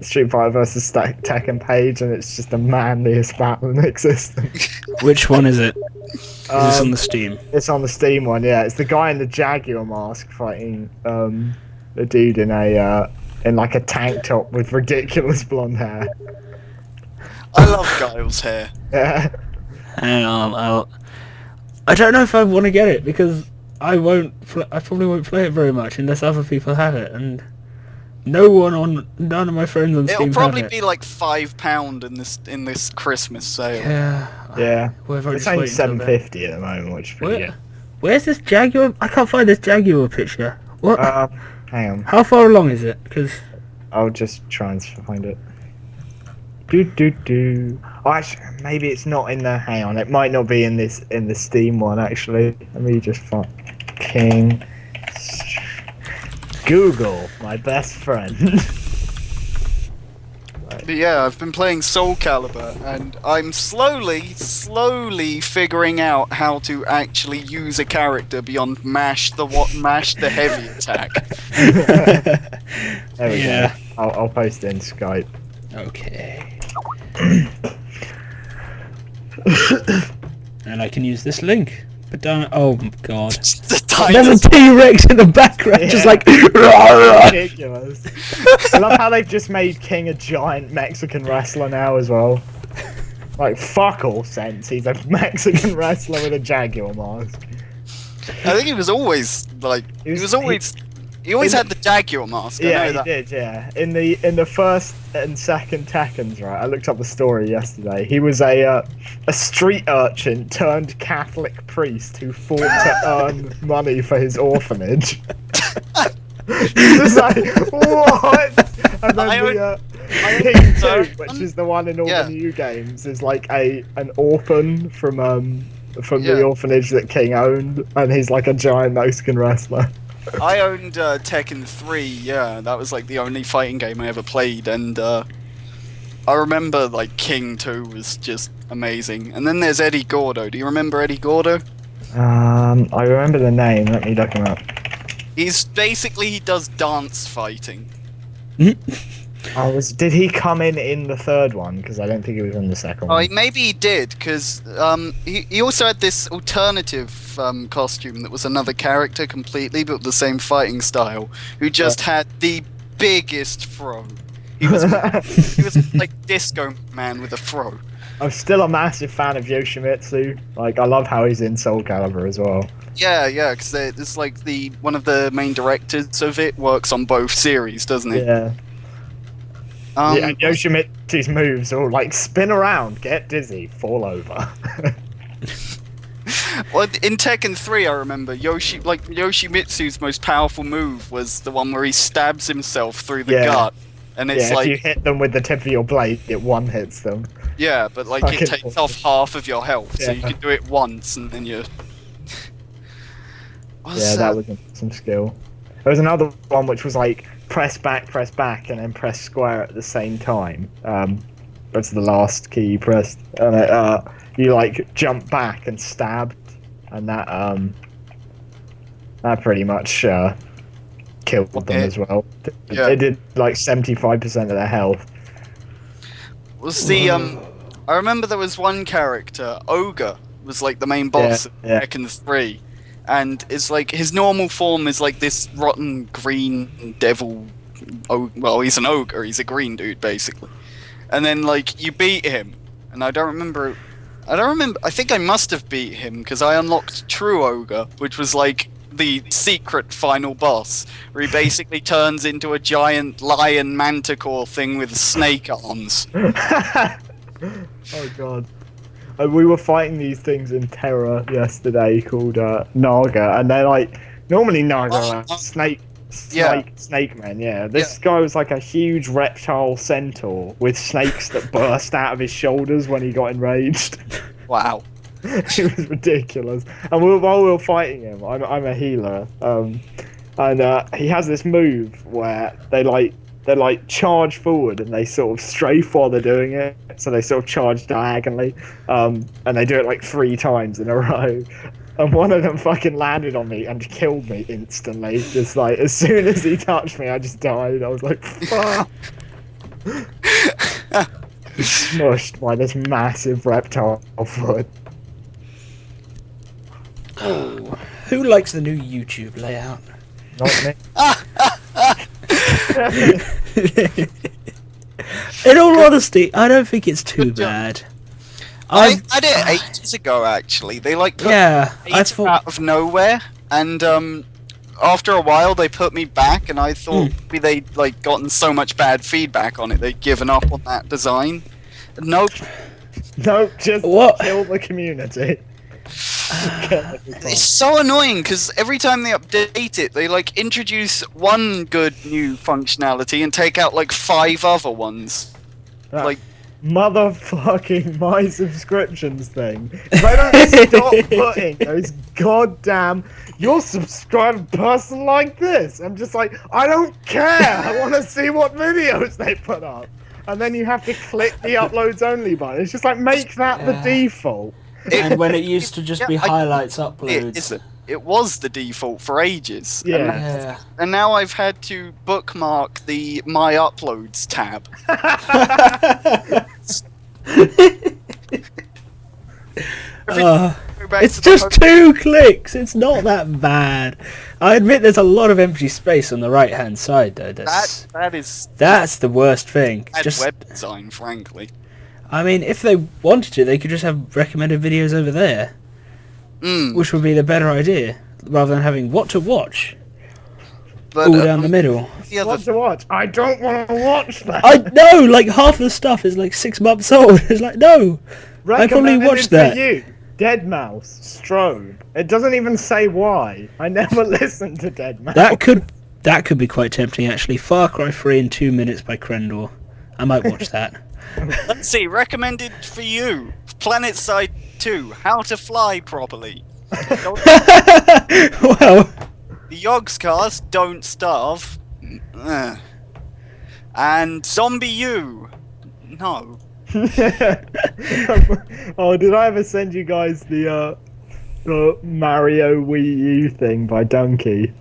Street Fighter vs Tekken page, and it's just the manliest battle in existence. Which one is it? Is this on the Steam? It's on the Steam one, yeah. It's the guy in the Jaguar mask fighting the dude in like a tank top with ridiculous blonde hair. I love Guile's hair. Yeah. Hang on, I don't know if I want to get it because I probably won't play it very much unless other people have it, and none of my friends on Steam It'll probably have it. be like £5 in this Christmas sale. Yeah. Whatever, It's only $7.50 at the moment, which is pretty good. Where's this Jaguar? I can't find this Jaguar picture. What? Hang on. How far along is it? Because I'll just try and find it. Oh, actually, maybe it's not in the. Hang on, it might not be in the Steam one. Actually, let me just find King. Google, my best friend. But yeah, I've been playing Soul Calibur, and I'm slowly figuring out how to actually use a character beyond mash the heavy attack. There we go. I'll post it in Skype. okay. And I can use this link. But don't. Oh god. There's a T-Rex in the background, just like. Ridiculous. I love how they've just made King a giant Mexican wrestler now as well. Like fuck all sense. He's a Mexican wrestler with a Jaguar mask. I think he was always like he always had the Jaguar mask. I know that. Did. Yeah, in the first and second Tekkens, right? I looked up the story yesterday. He was a street urchin turned Catholic priest who fought to earn money for his orphanage. Just like what? And then King 2, which is the one in all the new games, is like an orphan from the orphanage that King owned, and he's like a giant Mexican wrestler. I owned Tekken 3, yeah, that was like the only fighting game I ever played, and I remember like King 2 was just amazing. And then there's Eddie Gordo. Do you remember Eddie Gordo? I remember the name, let me look him up. He does dance fighting. Did he come in the third one? Because I don't think he was in the second one. Maybe he did, because he also had this alternative costume that was another character completely, but with the same fighting style, who just had the biggest fro. He was like Disco Man with a fro. I'm still a massive fan of Yoshimitsu. Like, I love how he's in Soul Calibur as well. Yeah, because it's like one of the main directors of it works on both series, doesn't he? Yeah. And Yoshimitsu's moves are all like spin around, get dizzy, fall over. Well, in Tekken 3, I remember Yoshimitsu's most powerful move was the one where he stabs himself through the gut, and it's like if you hit them with the tip of your blade, it one hits them. Yeah, but like Fucking it takes off half of your health, so you Yeah. can do it once and then you're. Yeah, that was some skill. There was another one which was like press back, and then press square at the same time. That's the last key you pressed, and you like jump back and stabbed, and that pretty much killed them as well. Yeah. It did like 75% of their health. Was the I remember there was one character, Ogre, was like the main boss of Yeah. Tekken 3, and it's like his normal form is like this rotten green devil. Oh, well, he's an ogre. He's a green dude basically, and then like you beat him, and I don't remember. I think I must have beat him because I unlocked True Ogre, which was like the secret final boss, where he basically turns into a giant lion manticore thing with snake arms. Oh god. We were fighting these things in Terra yesterday called Naga, and they're like normally Naga are snake men, yeah. This guy was like a huge reptile centaur with snakes that burst out of his shoulders when he got enraged. Wow. It was ridiculous. And while we were fighting him, I'm a healer, and he has this move where they charge forward and they sort of strafe while they're doing it. So they sort of charge diagonally, and they do it like 3 times in a row. And one of them fucking landed on me and killed me instantly. Just like as soon as he touched me, I just died. I was like, fuck. Smushed by this massive reptile foot. Oh, who likes the new YouTube layout? Not me. In all honesty, I don't think it's too bad. I had it ages ago, actually. They like put Yeah, I it thought. out of nowhere, and after a while they put me back, and I thought maybe they'd like gotten so much bad feedback on it they'd given up on that design. Nope. Nope, just What? kill the community. It's so annoying because every time they update it, they like introduce one good new functionality and take out like 5 other ones. That Like, motherfucking my subscriptions thing. If I don't stop putting those goddamn you'll subscribe a person like this, I'm just like, I don't care. I want to see what videos they put up. And then you have to click the uploads only button. It's just like make that the default. And when it used to just be highlights uploads. it was the default for ages. Yeah. Yeah. And now I've had to bookmark the My Uploads tab. Go back It's to the just 2 clicks. It's not that bad. I admit there's a lot of empty space on the right hand side though. that is That's the worst thing. bad Just, web design, frankly. I mean, if they wanted to, they could just have recommended videos over there, which would be the better idea, rather than having what to watch But, all down the middle. the other What to watch? I don't want to watch that. I know, like half the stuff is like 6 months old. It's like no, I probably Recommended watched for that. you. Dead Mouse, Strobe. It doesn't even say why. I never listened to Dead Mouse. That could be quite tempting actually. Far Cry 3 in 2 minutes by Krendor. I might watch that. Let's see, recommended for you. Planet Side 2, How to Fly Properly. Well, The Yogs Cast, Don't Starve. And Zombie U. No. Oh, did I ever send you guys the Mario Wii U thing by Donkey?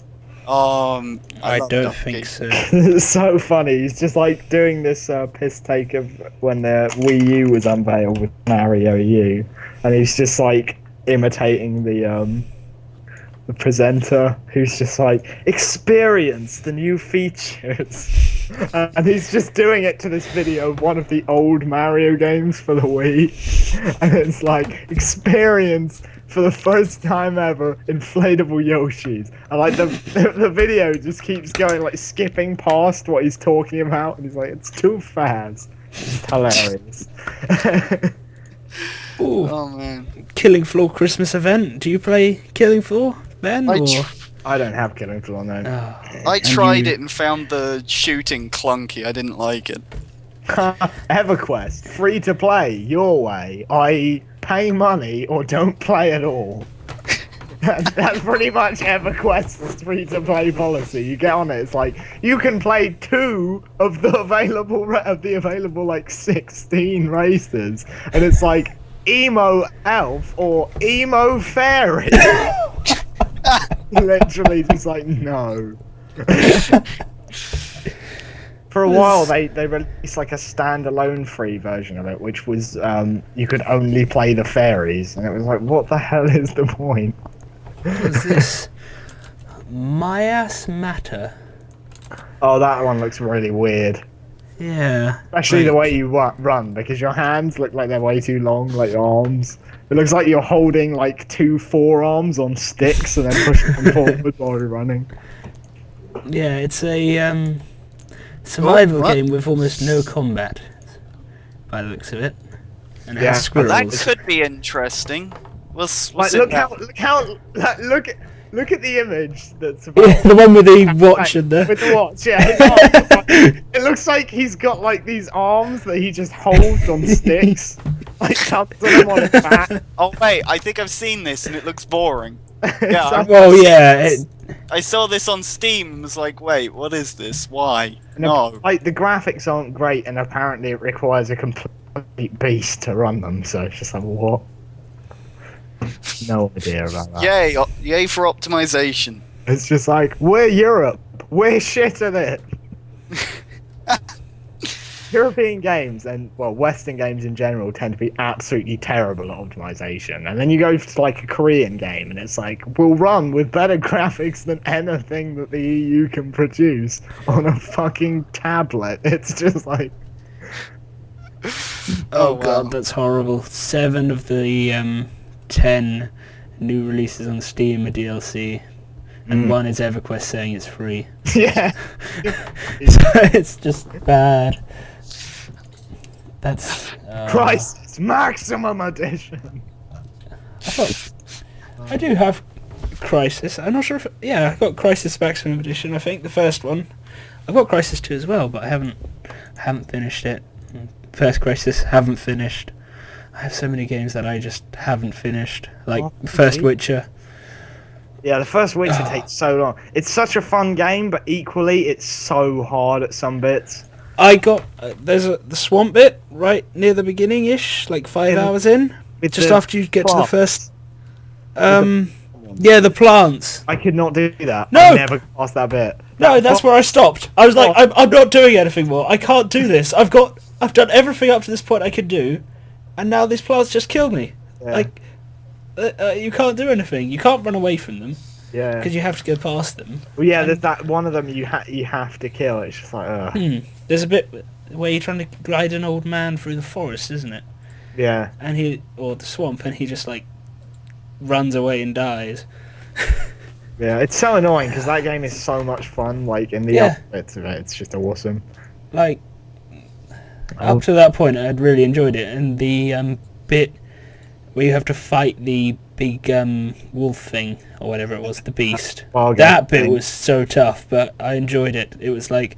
I love don't Donkey. think so. It's so funny. He's just like doing this piss take of when the Wii U was unveiled with Mario U, and he's just like imitating the presenter, who's just like, experience the new features. And he's just doing it to this video of one of the old Mario games for the Wii. And it's like, experience for the first time ever inflatable Yoshis. And like the video just keeps going, like skipping past what he's talking about. And he's like, it's too fast. It's hilarious. Ooh, Oh man. Killing Floor Christmas event. Do you play Killing Floor, Ben? I don't have Killing Floor, no. I tried it and found the shooting clunky. I didn't like it. EverQuest, free to play, your way, i.e. pay money or don't play at all. That's pretty much EverQuest's free to play policy. You get on it, it's like you can play 2 of the available like 16 races, and it's like emo elf or emo fairy. Literally just like no. For a while they released like a standalone free version of it, which was you could only play the fairies, and it was like, what the hell is the point? What is this? My ass matter. Oh, that one looks really weird. Yeah. Especially the way you run, because your hands look like they're way too long, like your arms. It looks like you're holding like 2 forearms on sticks and then pushing them forward while you're running. Yeah, it's a survival game with almost no combat, by the looks of it. And it has Yeah. squirrels. That could be interesting. We'll Like, sit look down. look at the image that's Yeah, the one with the watch and the... with the watch. Yeah, his arms, it looks like he's got like these arms that he just holds on sticks, like cups them on his back. Oh wait, I think I've seen this and it looks boring. Yeah, So- Well, yeah, I saw this on Steam and was like, wait, what is this? Why? and No. like the graphics aren't great, and apparently it requires a complete beast to run them. So it's just like what? No idea about that. Yay, yay for optimization. It's just like, we're Europe. We're shit at it. European games and, well, Western games in general tend to be absolutely terrible at optimization. And then you go to like a Korean game and it's like, we'll run with better graphics than anything that the EU can produce on a fucking tablet. It's just like... oh wow. god, that's horrible. 7 of the 10 new releases on Steam are DLC, and 1 is EverQuest saying it's free. Yeah. It's just bad. That's... Crisis Maximum Edition. I do have Crisis. I'm not sure if... Yeah, I've got Crisis Maximum Edition, I think, the first one. I've got Crisis 2 as well, but I haven't finished it. First Crisis, haven't finished. I have so many games that I just haven't finished. Like, First Witcher. Yeah, the first Witcher takes so long. It's such a fun game, but equally, it's so hard at some bits. I got... there's the swamp bit right near the beginning-ish, like 5 hours in. With Just the after you get to the plants. first... yeah, the plants. I could not do that. No! I never passed that bit. No, that's where I stopped. I was like, I'm not doing anything more. I can't do this. I've done everything up to this point I could do, and now these plants just kill me. Yeah. Like, you can't do anything. You can't run away from them Yeah. because you have to go past them. Well, yeah, there's that one of them you have to kill. It's just like, ugh. There's a bit where you're trying to glide an old man through the forest, isn't it? Yeah. And or the swamp, and he just like runs away and dies. Yeah, it's so annoying because that game is so much fun. Like, in the Yeah. other bits of it, it's just awesome. Like, up to that point, I'd really enjoyed it, and the bit where you have to fight the big wolf thing or whatever it was, the beast. Wild That game bit thing. was so tough, but I enjoyed it. It was like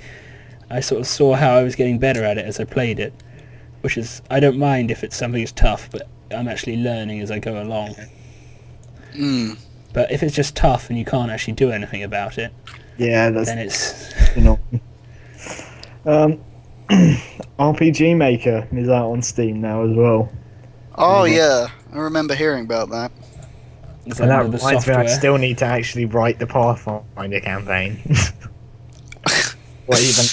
I sort of saw how I was getting better at it as I played it, which is, I don't mind if it's something that's tough, but I'm actually learning as I go along. But if it's just tough and you can't actually do anything about it, Yeah, that's then it's... annoying. RPG Maker is out on Steam now as well. Oh yeah, I remember hearing about that. It's And that under the reminds me, I software. still need to actually write the Pathfinder campaign. Or even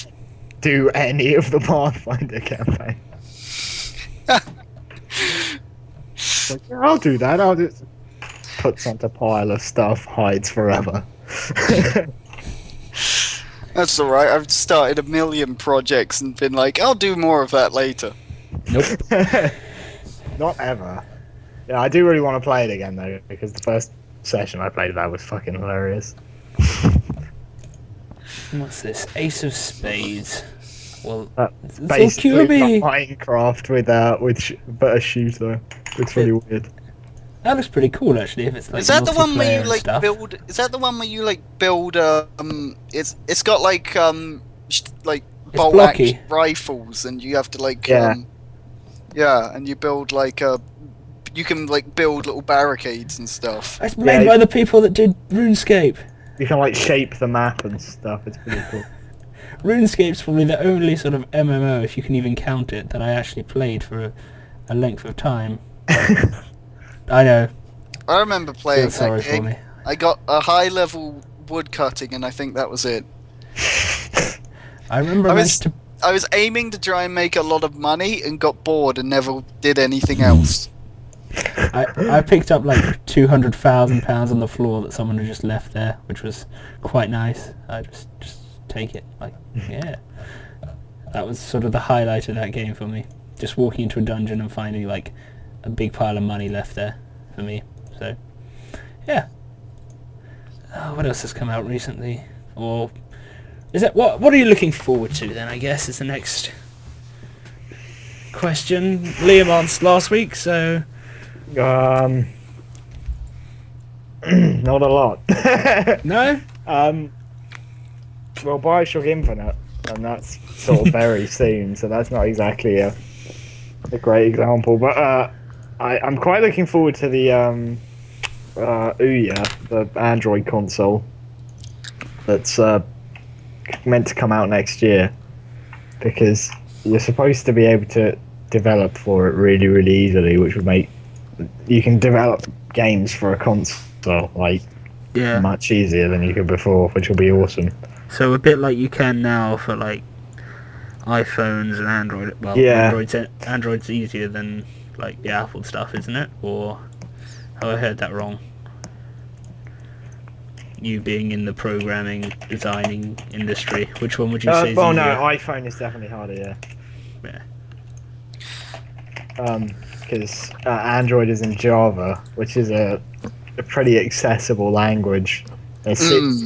do any of the Pathfinder campaign. Like, yeah, I'll do that. I'll just puts onto pile of stuff, hides forever. That's alright, I've started a million projects and been like, I'll do more of that later. Nope. Not ever. Yeah, I do really want to play it again though, because the first session I played of that was fucking hilarious. What's this? Ace of Spades. Well, That's it's all basically QB. Minecraft but a shooter. It's really weird. That looks pretty cool, actually. If it's like Is that the one where multiplayer you and like stuff. build? Is that the one where you like build? It's got like like bolt blocky. action rifles, and you have to like Yeah. and you build like you can like build little barricades and stuff. It's made Yeah, by the people that did RuneScape. You can like shape the map and stuff. It's pretty cool. RuneScape's probably the only sort of MMO, if you can even count it, that I actually played for a length of time. I know. I remember playing Feel sorry that game. for me. I got a high level wood cutting, and I think that was it. I remember I I was- managed to... I was aiming to try and make a lot of money, and got bored and never did anything else. I picked up like £200,000 on the floor that someone had just left there, which was quite nice. I just take it. Like, yeah. That was sort of the highlight of that game for me. Just walking into a dungeon and finding like a big pile of money left there for me. So, yeah. What else has come out recently? Or is that what are you looking forward to then? I guess is the next question. Liam answered last week, so Not a lot. no. Well, Bioshock Infinite, and that's sort of very soon, so that's not exactly a great example. But I'm quite looking forward to the Ouya, the Android console that's meant to come out next year, because you're supposed to be able to develop for it really, really easily, which would make you can develop games for a console like Yeah. much easier than you could before, which will be awesome. So a bit like you can now for like iPhones and Android. Well, Yeah. Android's easier than like the Apple stuff, isn't it? Or have I heard that wrong? You being in the programming, designing industry, which one would you say is Well, easier? no, iPhone is definitely harder, yeah. Yeah. Because Android is in Java, which is a pretty accessible language. And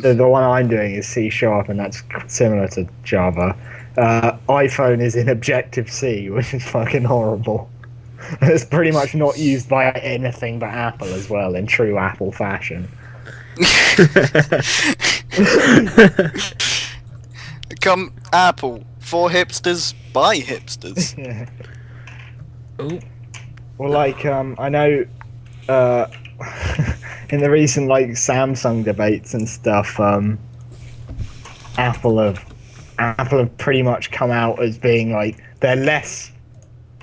the one I'm doing is C#, and that's similar to Java. iPhone is in Objective-C, which is fucking horrible. It's pretty much not used by anything but Apple as well, in true Apple fashion. Come Apple, for hipsters, by hipsters. Yeah. Oh, Well, like, I know in the recent like Samsung debates and stuff, Apple have pretty much come out as being like they're less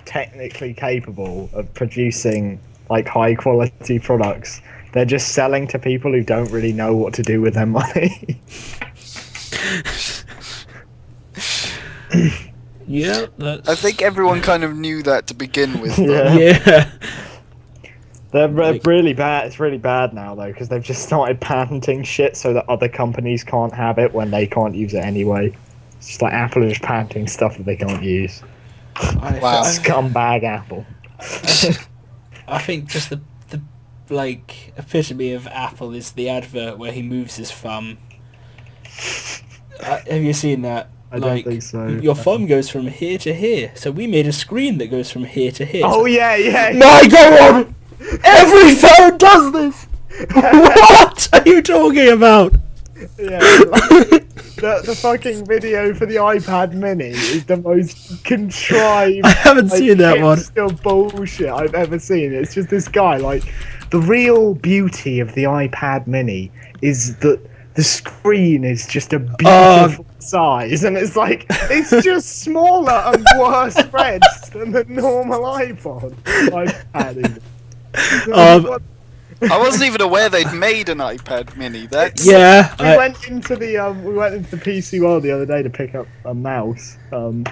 technically capable of producing like high quality products. They're just selling to people who don't really know what to do with their money. yeah. That's... I think everyone kind of knew that to begin with. Yeah. Yeah. They're Like- really bad. It's really bad now though, because they've just started patenting shit so that other companies can't have it when they can't use it anyway. It's just like Apple are just patenting stuff that they can't use. Wow. Scumbag Apple. I think just the like epitome of Apple is the advert where he moves his thumb. Have you seen that? I don't think so. Your thumb goes from here to here, so we made a screen that goes from here to here. Oh yeah, yeah. My God! Every phone does this. What are you talking about? Yeah, the fucking video for the iPad Mini is the most contrived. I haven't seen that one. Still bullshit I've ever seen. It's just this guy. Like, the real beauty of the iPad Mini is that the screen is just a beautiful size, and it's like it's just smaller and worse spreads than the normal iPad. I wasn't even aware they'd made an iPad Mini. That's Yeah. We went into the PC World the other day to pick up a mouse, and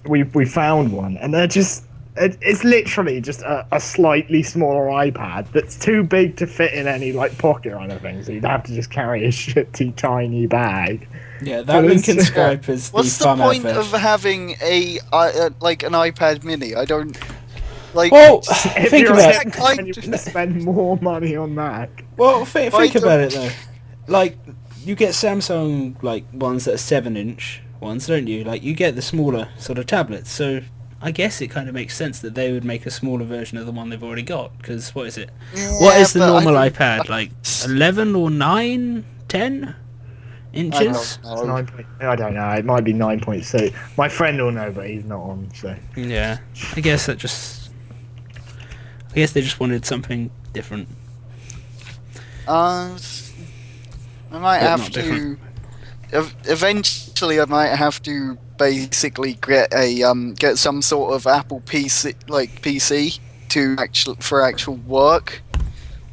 we found one, and they're just it's literally just a slightly smaller iPad that's too big to fit in any like pocket or anything, so you'd have to just carry a shitty tiny bag. Yeah, that link in Skype is what's the fun point advert. of having like an iPad Mini? I don't like. Well, If think you're about a it. tech fan, you can spend more money on Mac. Well, think Why about it though. Like, you get Samsung like ones that are 7-inch ones, don't you? Like, you get the smaller sort of tablets. So I guess it kind of makes sense that they would make a smaller version of the one they've already got. Because what is it? What is the but normal I iPad? Like 11 or 9, 10? inches? It's 9. I don't know. It might be 9.2. My friend will know, but he's not on. So Yeah, I guess they just wanted something different. I might But have not to. different. Eventually, I might have to basically get get some sort of Apple PC to actual work.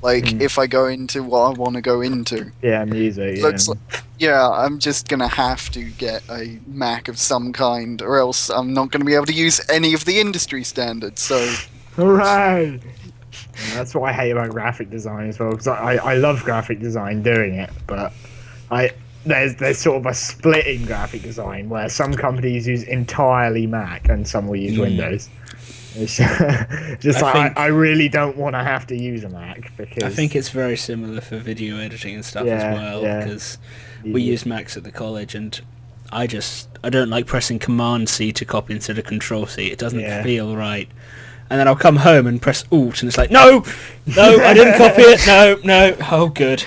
Like if I go into what I want to go into. yeah, music. Looks like, yeah, I'm just gonna have to get a Mac of some kind, or else I'm not gonna be able to use any of the industry standards. So, Hooray! Yeah, that's what I hate about graphic design as well, because I love graphic design doing it, but there's sort of a split in graphic design where some companies use entirely Mac and some will use Windows. It's just I really don't want to have to use a Mac because I think it's very similar for video editing and stuff Yeah, as well, yeah. because we use Macs at the college, and I don't like pressing Command C to copy instead of Control C. It doesn't feel right. And then I'll come home and press Alt, and it's like, no, I didn't copy it. No, oh good.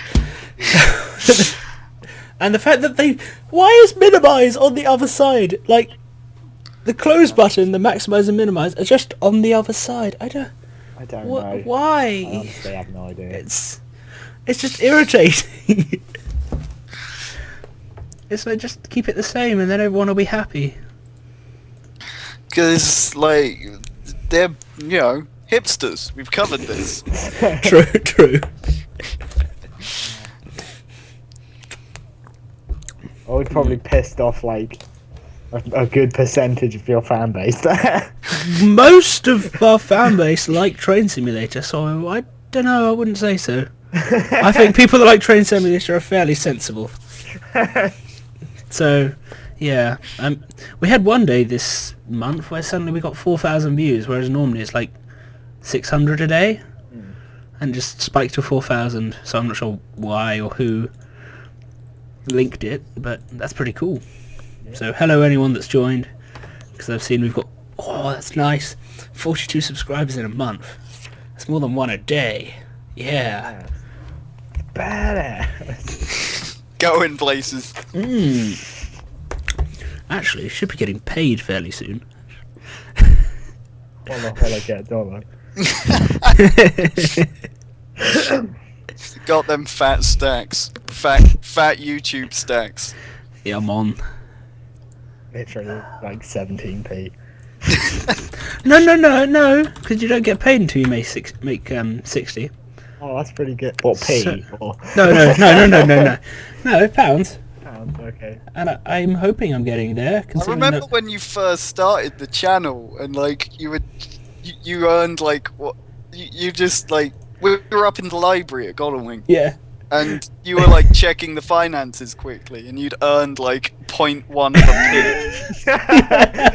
And the fact that why is minimize on the other side? Like, the close button, the maximize and minimize are just on the other side. I don't know. Why? I honestly have no idea. It's just irritating. It's like, just keep it the same and then everyone will be happy. because like they're hipsters. We've covered this. True. I would probably pissed off like a good percentage of your fan base there. Most of our fan base like Train Simulator, so I don't know, I wouldn't say so. I think people that like Train Simulator are fairly sensible. So, yeah. We had one day this month where suddenly we got 4,000 views, whereas normally it's like 600 a day. And just spiked to 4,000, so I'm not sure why or who linked it, but that's pretty cool. So hello anyone that's joined, because I've seen we've got, oh that's nice, 42 subscribers in a month. That's more than one a day. Yeah. Badass. Going places. Actually, should be getting paid fairly soon. Well, the hell I get $1. Got them fat stacks. Fat YouTube stacks. Yeah, I'm on. Literally like 17p. No, because you don't get paid until you make 60. Oh, that's pretty good. What, p? So- Or No, pounds. pounds? Okay. And I'm hoping I'm getting there. I Considering remember that, when you first started the channel and like you earned like what you just like we were up in the library at Godalming yeah. and you were like checking the finances quickly and you'd earned like 0.1 of a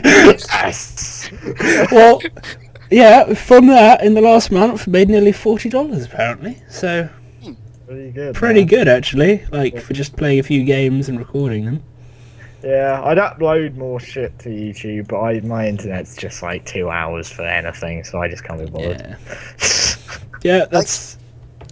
p. Yes. Well, yeah. From that, in the last month, made nearly $40 apparently. So Pretty good. pretty man. good actually. Like for just playing a few games and recording them. Yeah, I'd upload more shit to YouTube, but my internet's just like 2 hours for anything, so I just can't be bothered. Yeah. Yeah, that's.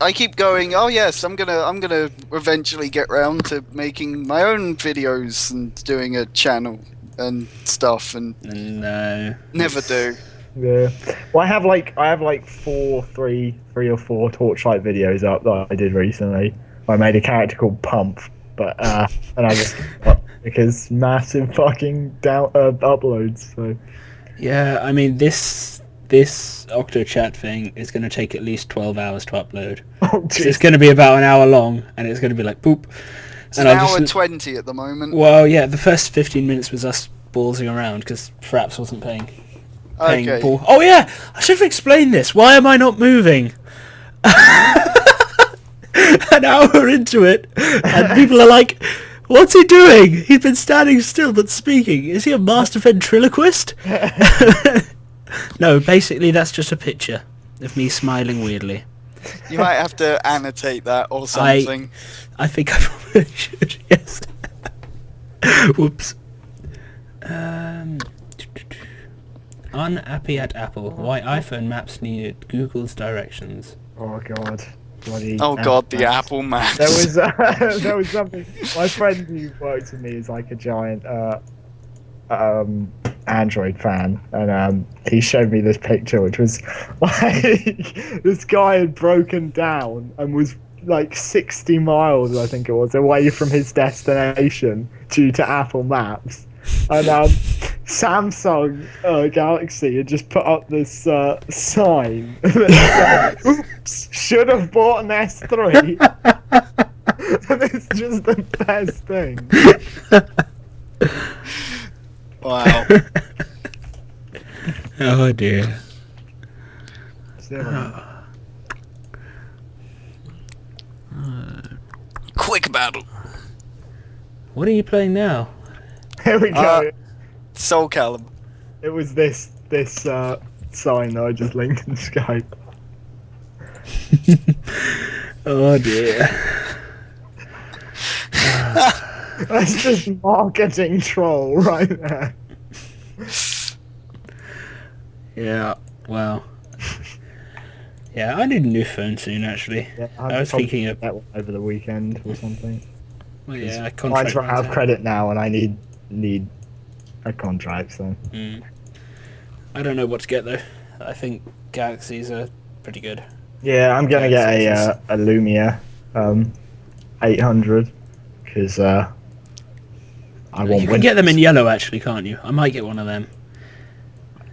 I keep going, oh yes, I'm gonna eventually get round to making my own videos and doing a channel and stuff and No. never do. Yeah. Well, I have like three or four Torchlight videos up that I did recently. I made a character called Pump, but and I just because massive fucking uploads. So Yeah, I mean this Octochat thing is going to take at least 12 hours to upload. oh, So it's going to be about an hour long, and it's going to be like poop. It's And an I'll hour just- 20 at the moment. Well, yeah, the first 15 minutes was us ballsing around because Fraps wasn't paying Okay. ball. Oh yeah, I should have explained this. Why am I not moving? An hour into it, and people are like, "What's he doing? He's been standing still but speaking. Is he a master ventriloquist?" No, basically that's just a picture of me smiling weirdly. You might have to annotate that or something. I think I probably should. Yes. Whoops. Unhappy at Apple. Why iPhone maps needed Google's directions. oh god. bloody. Oh god, the maps. Apple Maps. There was something. My friend who works with me is like a giant Android fan, and he showed me this picture, which was like this guy had broken down and was like 60 miles, I think it was, away from his destination due to Apple Maps. And Samsung Galaxy had just put up this sign that said, "Oops, should have bought an S3." And it's just the best thing. Wow. Oh dear. Quick battle. What are you playing now? Here we go. Soul Calibur. It was this sign that I just linked in Skype. Oh dear. That's just marketing troll right there. Yeah. Wow. Yeah, I need a new phone soon. Actually, Yeah, I was thinking of. that one over the weekend or something. Well, yeah, Mine's contract. run out of credit now, and I need a contract. So I don't know what to get though. I think Galaxies are pretty good. yeah, I'm gonna get a Lumia 800 because I want. You can get them in yellow, actually, can't you? I might get one of them.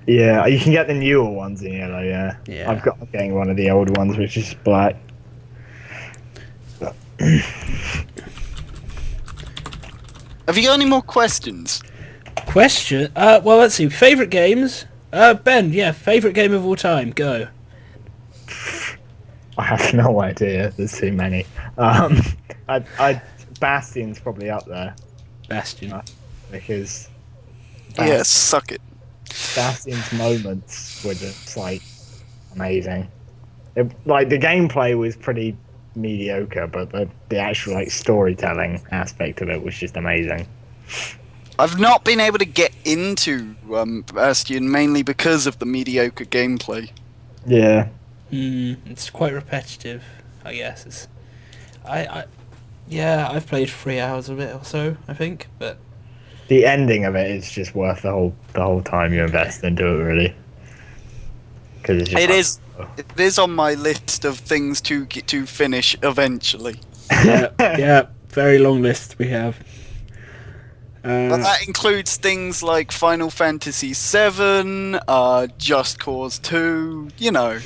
Yeah, you can get the newer ones in yellow. Yeah, Yeah. I'm getting one of the older ones, which is black. Have you got any more questions? Question? Well, let's see. Favorite games? Ben, yeah, favorite game of all time. Go. I have no idea. There's too many. Bastion's probably up there Bastion. because Yes, suck it. Bastion's moments were just like amazing. Like the gameplay was pretty mediocre, but the actual like storytelling aspect of it was just amazing. I've not been able to get into Bastion mainly because of the mediocre gameplay. Yeah. It's quite repetitive, I guess. Yeah, I've played 3 hours of it or so, I think, but The ending of it is just worth the whole time you invest into it, really. Because it's just It is on my list of things to finish eventually. yeah, very long list we have. But that includes things like Final Fantasy VII, Just Cause 2, you know,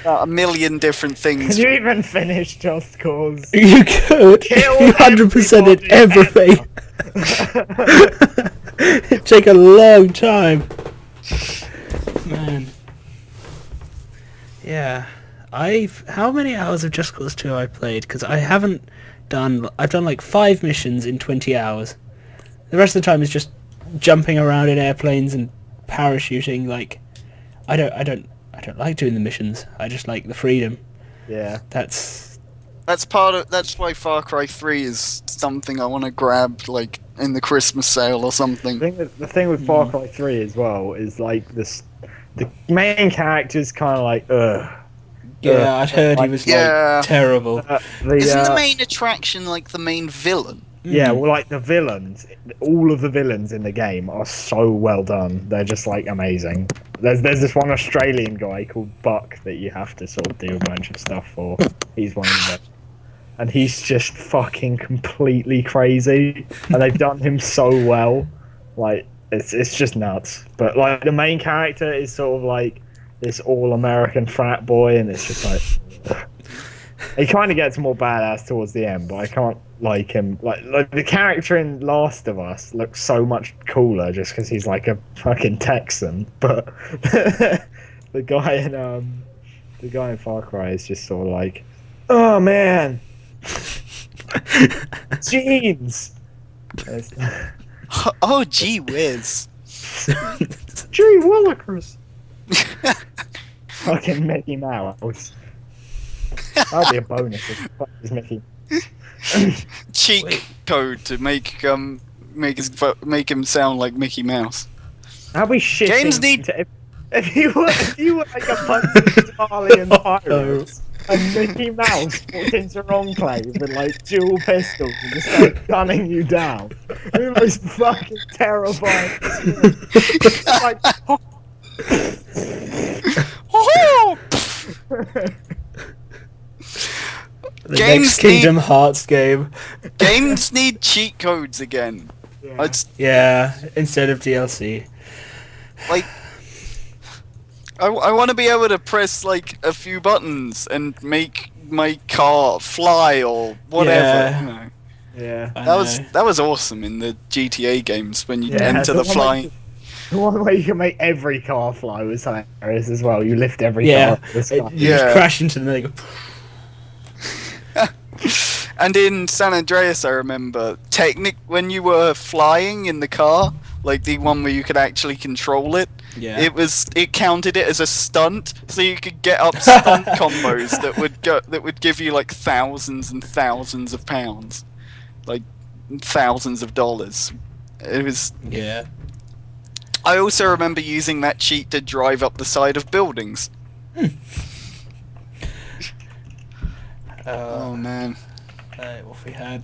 a million different things. Can you even finish Just Cause? You could. Kill 100% in everything. It'd take a long time. Man. Yeah. How many hours of Just Cause 2 have I played? Because I've done like 5 missions in 20 hours. The rest of the time is just jumping around in airplanes and parachuting. Like, I don't like doing the missions. I just like the freedom. Yeah. That's why Far Cry 3 is something I want to grab, like in the Christmas sale or something. The thing with Far Cry 3 as well is like the main character's kind of like Yeah, I'd heard he was like terrible. Isn't the main attraction like the main villain? Yeah, well, like the villains, all of the villains in the game are so well done. They're just like amazing. There's this one Australian guy called Buck that you have to sort of do a bunch of stuff for. He's one of them, and he's just fucking completely crazy. And they've done him so well. Like it's just nuts. But like the main character is sort of like this all-American frat boy, and it's just like he kind of gets more badass towards the end, but I can't like him. Like the character in Last of Us looks so much cooler just because he's like a fucking Texan. But the guy in Far Cry is just sort of like, oh man, jeans. Oh gee whiz. Gee willikers. Fucking Mickey Mouse. That'll be a bonus if it's Mickey. Cheat code to make him sound like Mickey Mouse. That'll be shit. Games need if you were like a bunch of Italian pirates and Mickey Mouse walked into an enclave with like dual pistols and just started gunning you down. The most fucking terrifying experience. Like, Oh! The Games next Kingdom Hearts game. Games need cheat codes again. yeah. It's Yeah, instead of DLC. like I want to be able to press like a few buttons and make my car fly or whatever. Yeah. You know. Yeah. I That was awesome in the GTA games when you Yeah, enter the the one flying. The one way you can make every car fly was hilarious as well. You lift every Yeah, car to the sky. you just Yeah. crash into them and they go. And in San Andreas, I remember when you were flying in the car, like the one where you could actually control it. Yeah. It counted it as a stunt, so you could get up stunt combos that would give you like thousands and thousands of pounds, like thousands of dollars. It was. Yeah. I also remember using that cheat to drive up the side of buildings. Oh man. What we had?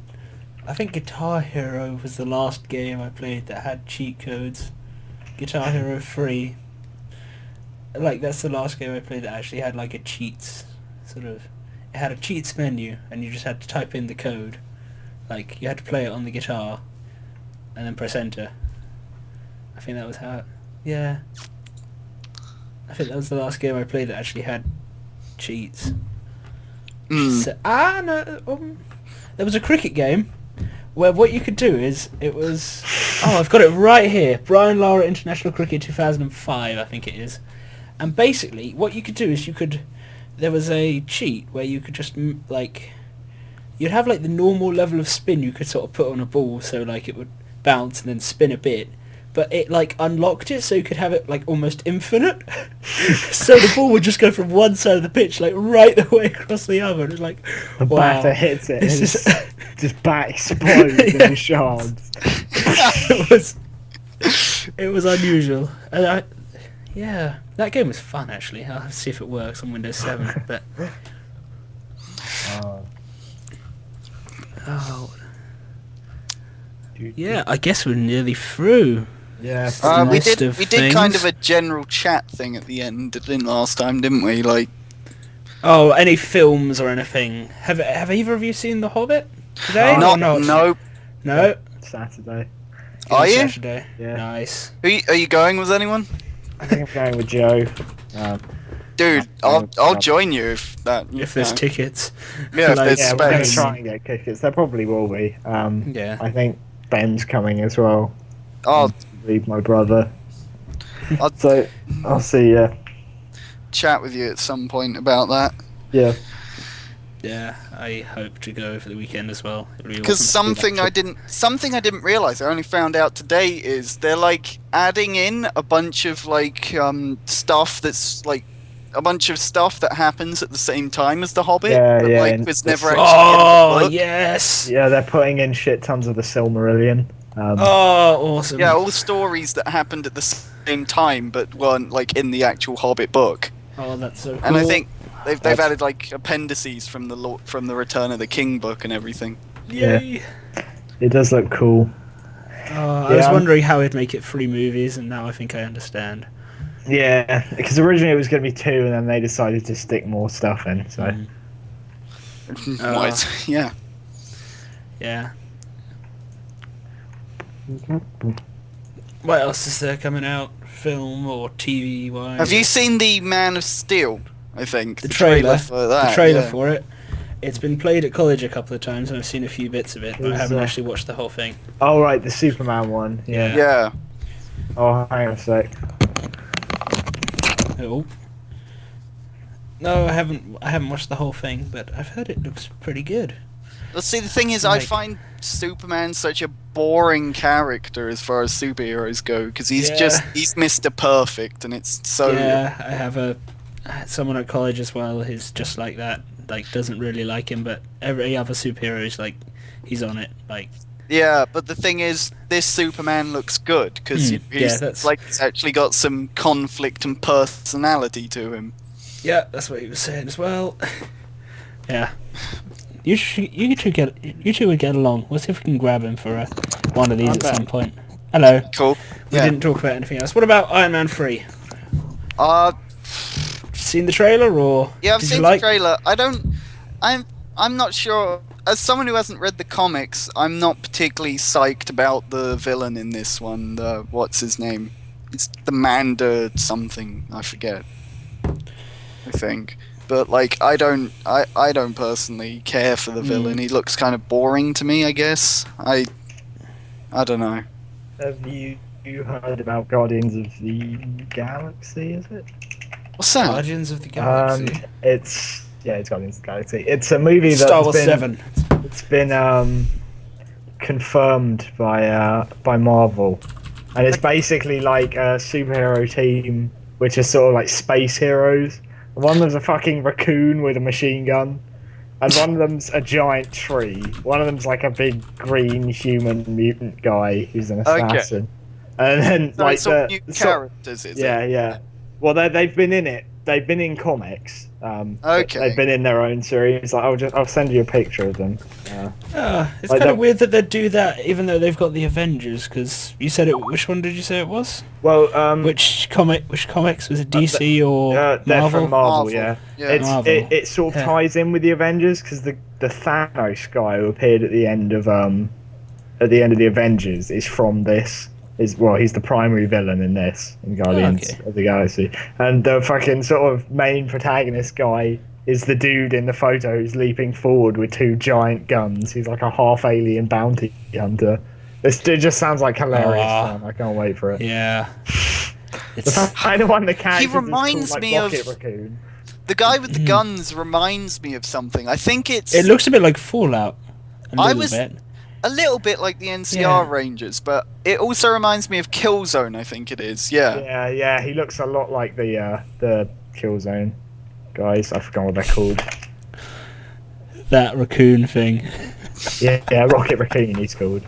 I think Guitar Hero was the last game I played that had cheat codes. Guitar Hero 3. Like, that's the last game I played that actually had like a cheats sort of. It had a cheats menu and you just had to type in the code. Like, you had to play it on the guitar and then press enter. I think that was how. Yeah. I think that was the last game I played that actually had cheats. Mm. So, there was a cricket game where what you could do is it was I've got it right here, Brian Lara International Cricket 2005 I think it is, and basically what you could do is there was a cheat where you could just like you'd have like the normal level of spin you could sort of put on a ball so like it would bounce and then spin a bit, but it like unlocked it so you could have it like almost infinite. So the ball would just go from one side of the pitch like right the way across the other. And it's like, The wow, batter hits it and this it's is just bat explodes Yeah. in shards. it was unusual. And that game was fun actually. I'll have to see if it works on Windows 7. But yeah, I guess we're nearly through. Yeah. We List did of kind things. of a general chat thing at the end, didn't last time, didn't we? Like, Oh, any films or anything? Have either of you seen The Hobbit today? or not? no. No. Saturday. Are you? Saturday. Yeah. Nice. Are you going with anyone? I think I'm going with Joe. Dude, I'll join you if that. If there's know. tickets. Yeah, if like- there's Yeah, we're going to space. try and get tickets. There probably will be. Yeah. I think Ben's coming as well. I'll Leave my brother. I'll- So I'll see you. chat with you at some point about that. Yeah. Yeah, I hope to go for the weekend as well. It'll be Because awesome. something I didn't realize, I only found out today, is they're like adding in a bunch of like stuff that's like a bunch of stuff that happens at the same time as The Hobbit. Yeah, that, yeah, like and was it's- never actually Oh, in the book. yes! Yeah, they're putting in shit tons of the Silmarillion. Oh, awesome. Yeah, all stories that happened at the same time but weren't like in the actual Hobbit book. Oh, that's so cool. And I think they've That's- added like appendices from the Return of the King book and everything. Yay! It does look cool. I was Yeah. wondering how he'd make it 3 movies, and now I think I understand. Yeah, because originally it was going to be 2, and then they decided to stick more stuff in. So What? Yeah. Yeah. What else is there coming out? Film or TV wise? Have you seen the Man of Steel? I think the trailer? for that. The trailer yeah. for it. It's been played at college a couple of times, and I've seen a few bits of it, but I Is, haven't actually watched the whole thing. Oh right, the Superman one. Yeah. Yeah. Oh, hang on a sec. Oh. No, I haven't watched the whole thing, but I've heard it looks pretty good. Well, see, the thing is, I Like- find Superman such a boring character as far as superheroes go, because he's Yeah. he's Mr. Perfect, and it's so. Yeah, I have someone at college as well who's just like that. Like, doesn't really like him, but every other superhero is like, he's on it. Like, Yeah, but the thing is, this Superman looks good because that's- he's actually got some conflict and personality to him. yeah, that's what he was saying as well. Yeah. You two would get along. We'll see if we can grab him for one of these at some point. Hello. Cool. We didn't talk about anything else. What about Iron Man 3? Seen the trailer or? Yeah, I've did seen you the like? trailer. I'm not sure. As someone who hasn't read the comics, I'm not particularly psyched about the villain in this one. What's his name? It's the Manda something. I forget. I think. But like, I don't personally care for the villain. He looks kind of boring to me, I guess. I don't know. Have you heard about Guardians of the Galaxy? Is it? What's that? Guardians of the Galaxy. It's Guardians of the Galaxy. It's a movie that's Star Wars 7. It's been confirmed by Marvel, and it's basically like a superhero team which are sort of like space heroes. One of them's a fucking raccoon with a machine gun, and one of them's a giant tree. One of them's like a big green human mutant guy who's an assassin. And then So like it's all new characters, is it? yeah. Well, they've been in it. They've been in comics. Okay. They've been in their own series. Like, I'll send you a picture of them. It's like kind of weird that they'd do that, even though they've got the Avengers. Because you said it. Which one did you say it was? Well, Which comics was it? DC or they're Marvel? from Marvel, yeah. Yeah. Marvel. It sort of ties in with the Avengers because the Thanos guy who appeared at the end of the Avengers is from this. He's the primary villain in this, in Guardians of the Galaxy. And the fucking sort of main protagonist guy is the dude in the photo who's leaping forward with two giant guns. He's like a half alien bounty hunter. It just sounds like hilarious fun. I can't wait for it. Yeah. The kind of one the character reminds me of- Rocket Raccoon. The guy with the guns reminds me of something. I think it's It looks a bit like Fallout. I Bit. a little bit like the NCR Rangers, but it also reminds me of Killzone, I think it is. Yeah. Yeah, he looks a lot like the Killzone guys. I forgot what they're called. That raccoon thing. Yeah, Rocket Raccoon he's called.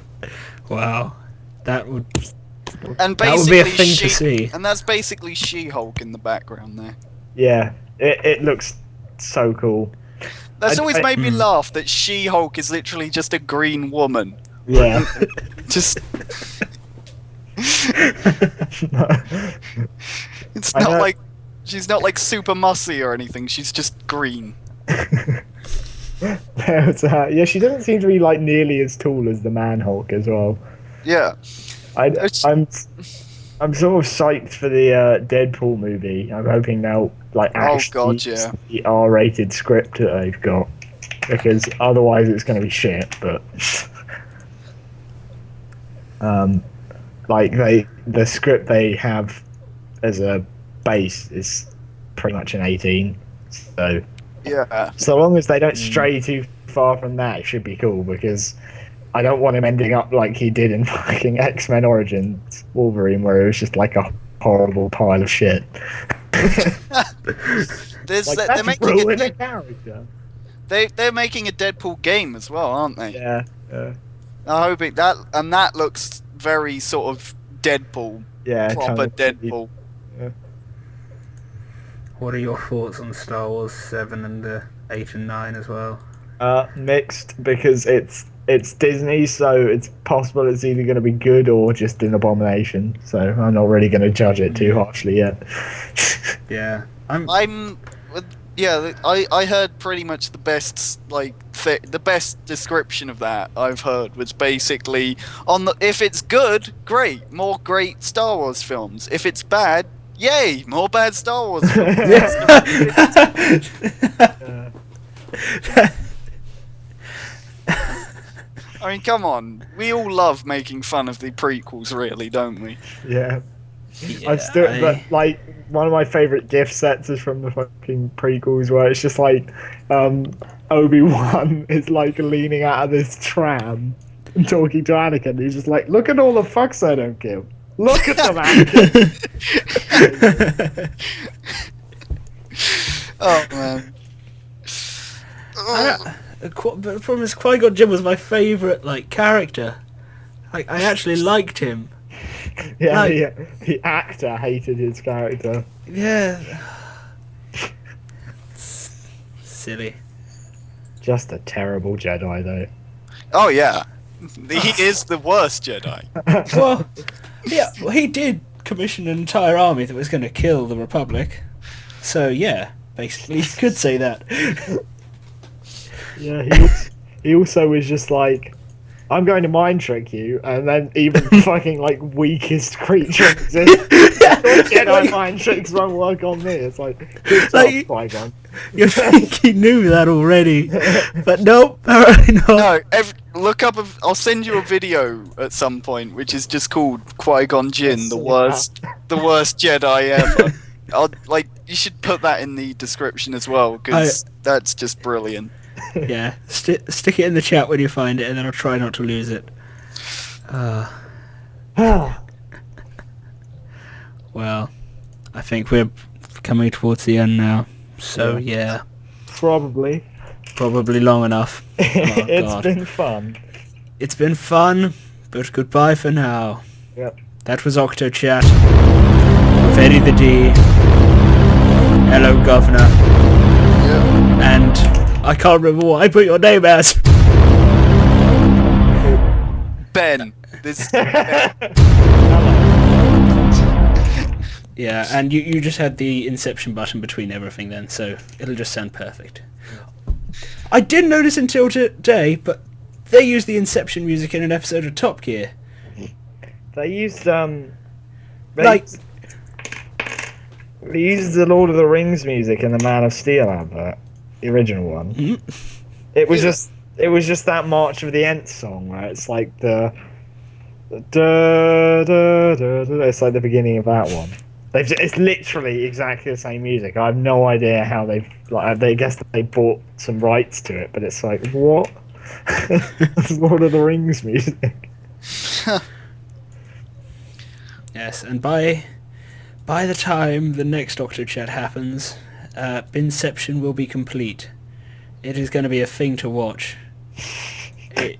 Wow. That would And That would be a basically thing to see. And that's basically She-Hulk in the background there. Yeah, it looks so cool. That's I- always I- made me laugh that She-Hulk is literally just a green woman. Yeah. Just it's I not know- like she's not like super mussy or anything. She's just green. Yeah, she doesn't seem to be like nearly as tall as the Man Hulk as well. Yeah. I'm sort of psyched for the Deadpool movie. I'm hoping they'll like actually use the R-rated script that they've got, because otherwise it's going to be shit. But like the script they have as a base is pretty much an 18. So long as they don't stray too far from that, it should be cool, because I don't want him ending up like he did in fucking X-Men Origins Wolverine, where it was just like a horrible pile of shit. They're making ruin a character. They're making a Deadpool game as well, aren't they? Yeah. I'm hoping that looks very sort of Deadpool. Yeah. Proper Deadpool. What are your thoughts on Star Wars 7 and 8 and 9 as well? Mixed, because it's Disney, so it's possible it's either going to be good or just an abomination. So I'm not really going to judge it too harshly yet. Yeah, I heard pretty much the best the best description of that I've heard was basically if it's good, great, more great Star Wars films. If it's bad, yay, more bad Star Wars films. I mean, come on. We all love making fun of the prequels, really, don't we? Yeah. But like one of my favorite GIF sets is from the fucking prequels, where it's just like Obi-Wan is like leaning out of this tram and talking to Anakin. He's just like, "Look at all the fucks I don't give. Look at them, Anakin." Oh man. But the problem is, Qui-Gon Jinn was my favourite character. I actually liked him. Yeah, the actor hated his character. Yeah. Silly. Just a terrible Jedi, though. Oh yeah, he is the worst Jedi. Well, yeah, well, he did commission an entire army that was going to kill the Republic. So yeah, basically you could say that. Yeah, he also was just like, I'm going to mind trick you, and then even fucking like weakest creature exists. Jedi mind tricks won't work on me. It's like, good Like, job, Qui-Gon. You think he knew that already, but nope, apparently not. No, look up. I'll send you a video at some point, which is just called Qui-Gon Jinn, the worst Jedi ever. You should put that in the description as well, because that's just brilliant. Yeah, stick it in the chat when you find it, and then I'll try not to lose it. Well, I think we're coming towards the end now. So yeah, Probably. probably long enough. Oh, It's God. been fun. It's been fun, but goodbye for now. Yep. That was Octochat with Eddie the D, Ello Guv'ner, and I can't remember what I put your name as. Ben. This. Yeah, and you just had the Inception button between everything then, so it'll just sound perfect. I didn't notice until today, but they used the Inception music in an episode of Top Gear. They used Like- they used the Lord of the Rings music in the Man of Steel advert, the original one. Mhm. It was just that March of the Ents song where it's like the da, da, da, da, it's like the beginning of that one. It's literally exactly the same music. I have no idea how I guess they bought some rights to it, but it's like, what? It's Lord of the Rings music. Yes, and by the time the next Octochat happens, Binception will be complete. It is going to be a thing to watch. I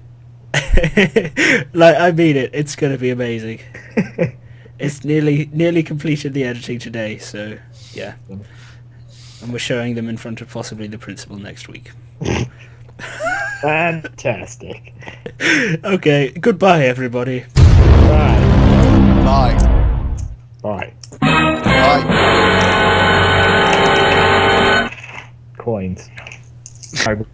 mean it. It's going to be amazing. It's nearly completed the editing today, so yeah. And we're showing them in front of possibly the principal next week. Fantastic. Okay, goodbye everybody. Right. Bye. Right. Bye. Coins. I will.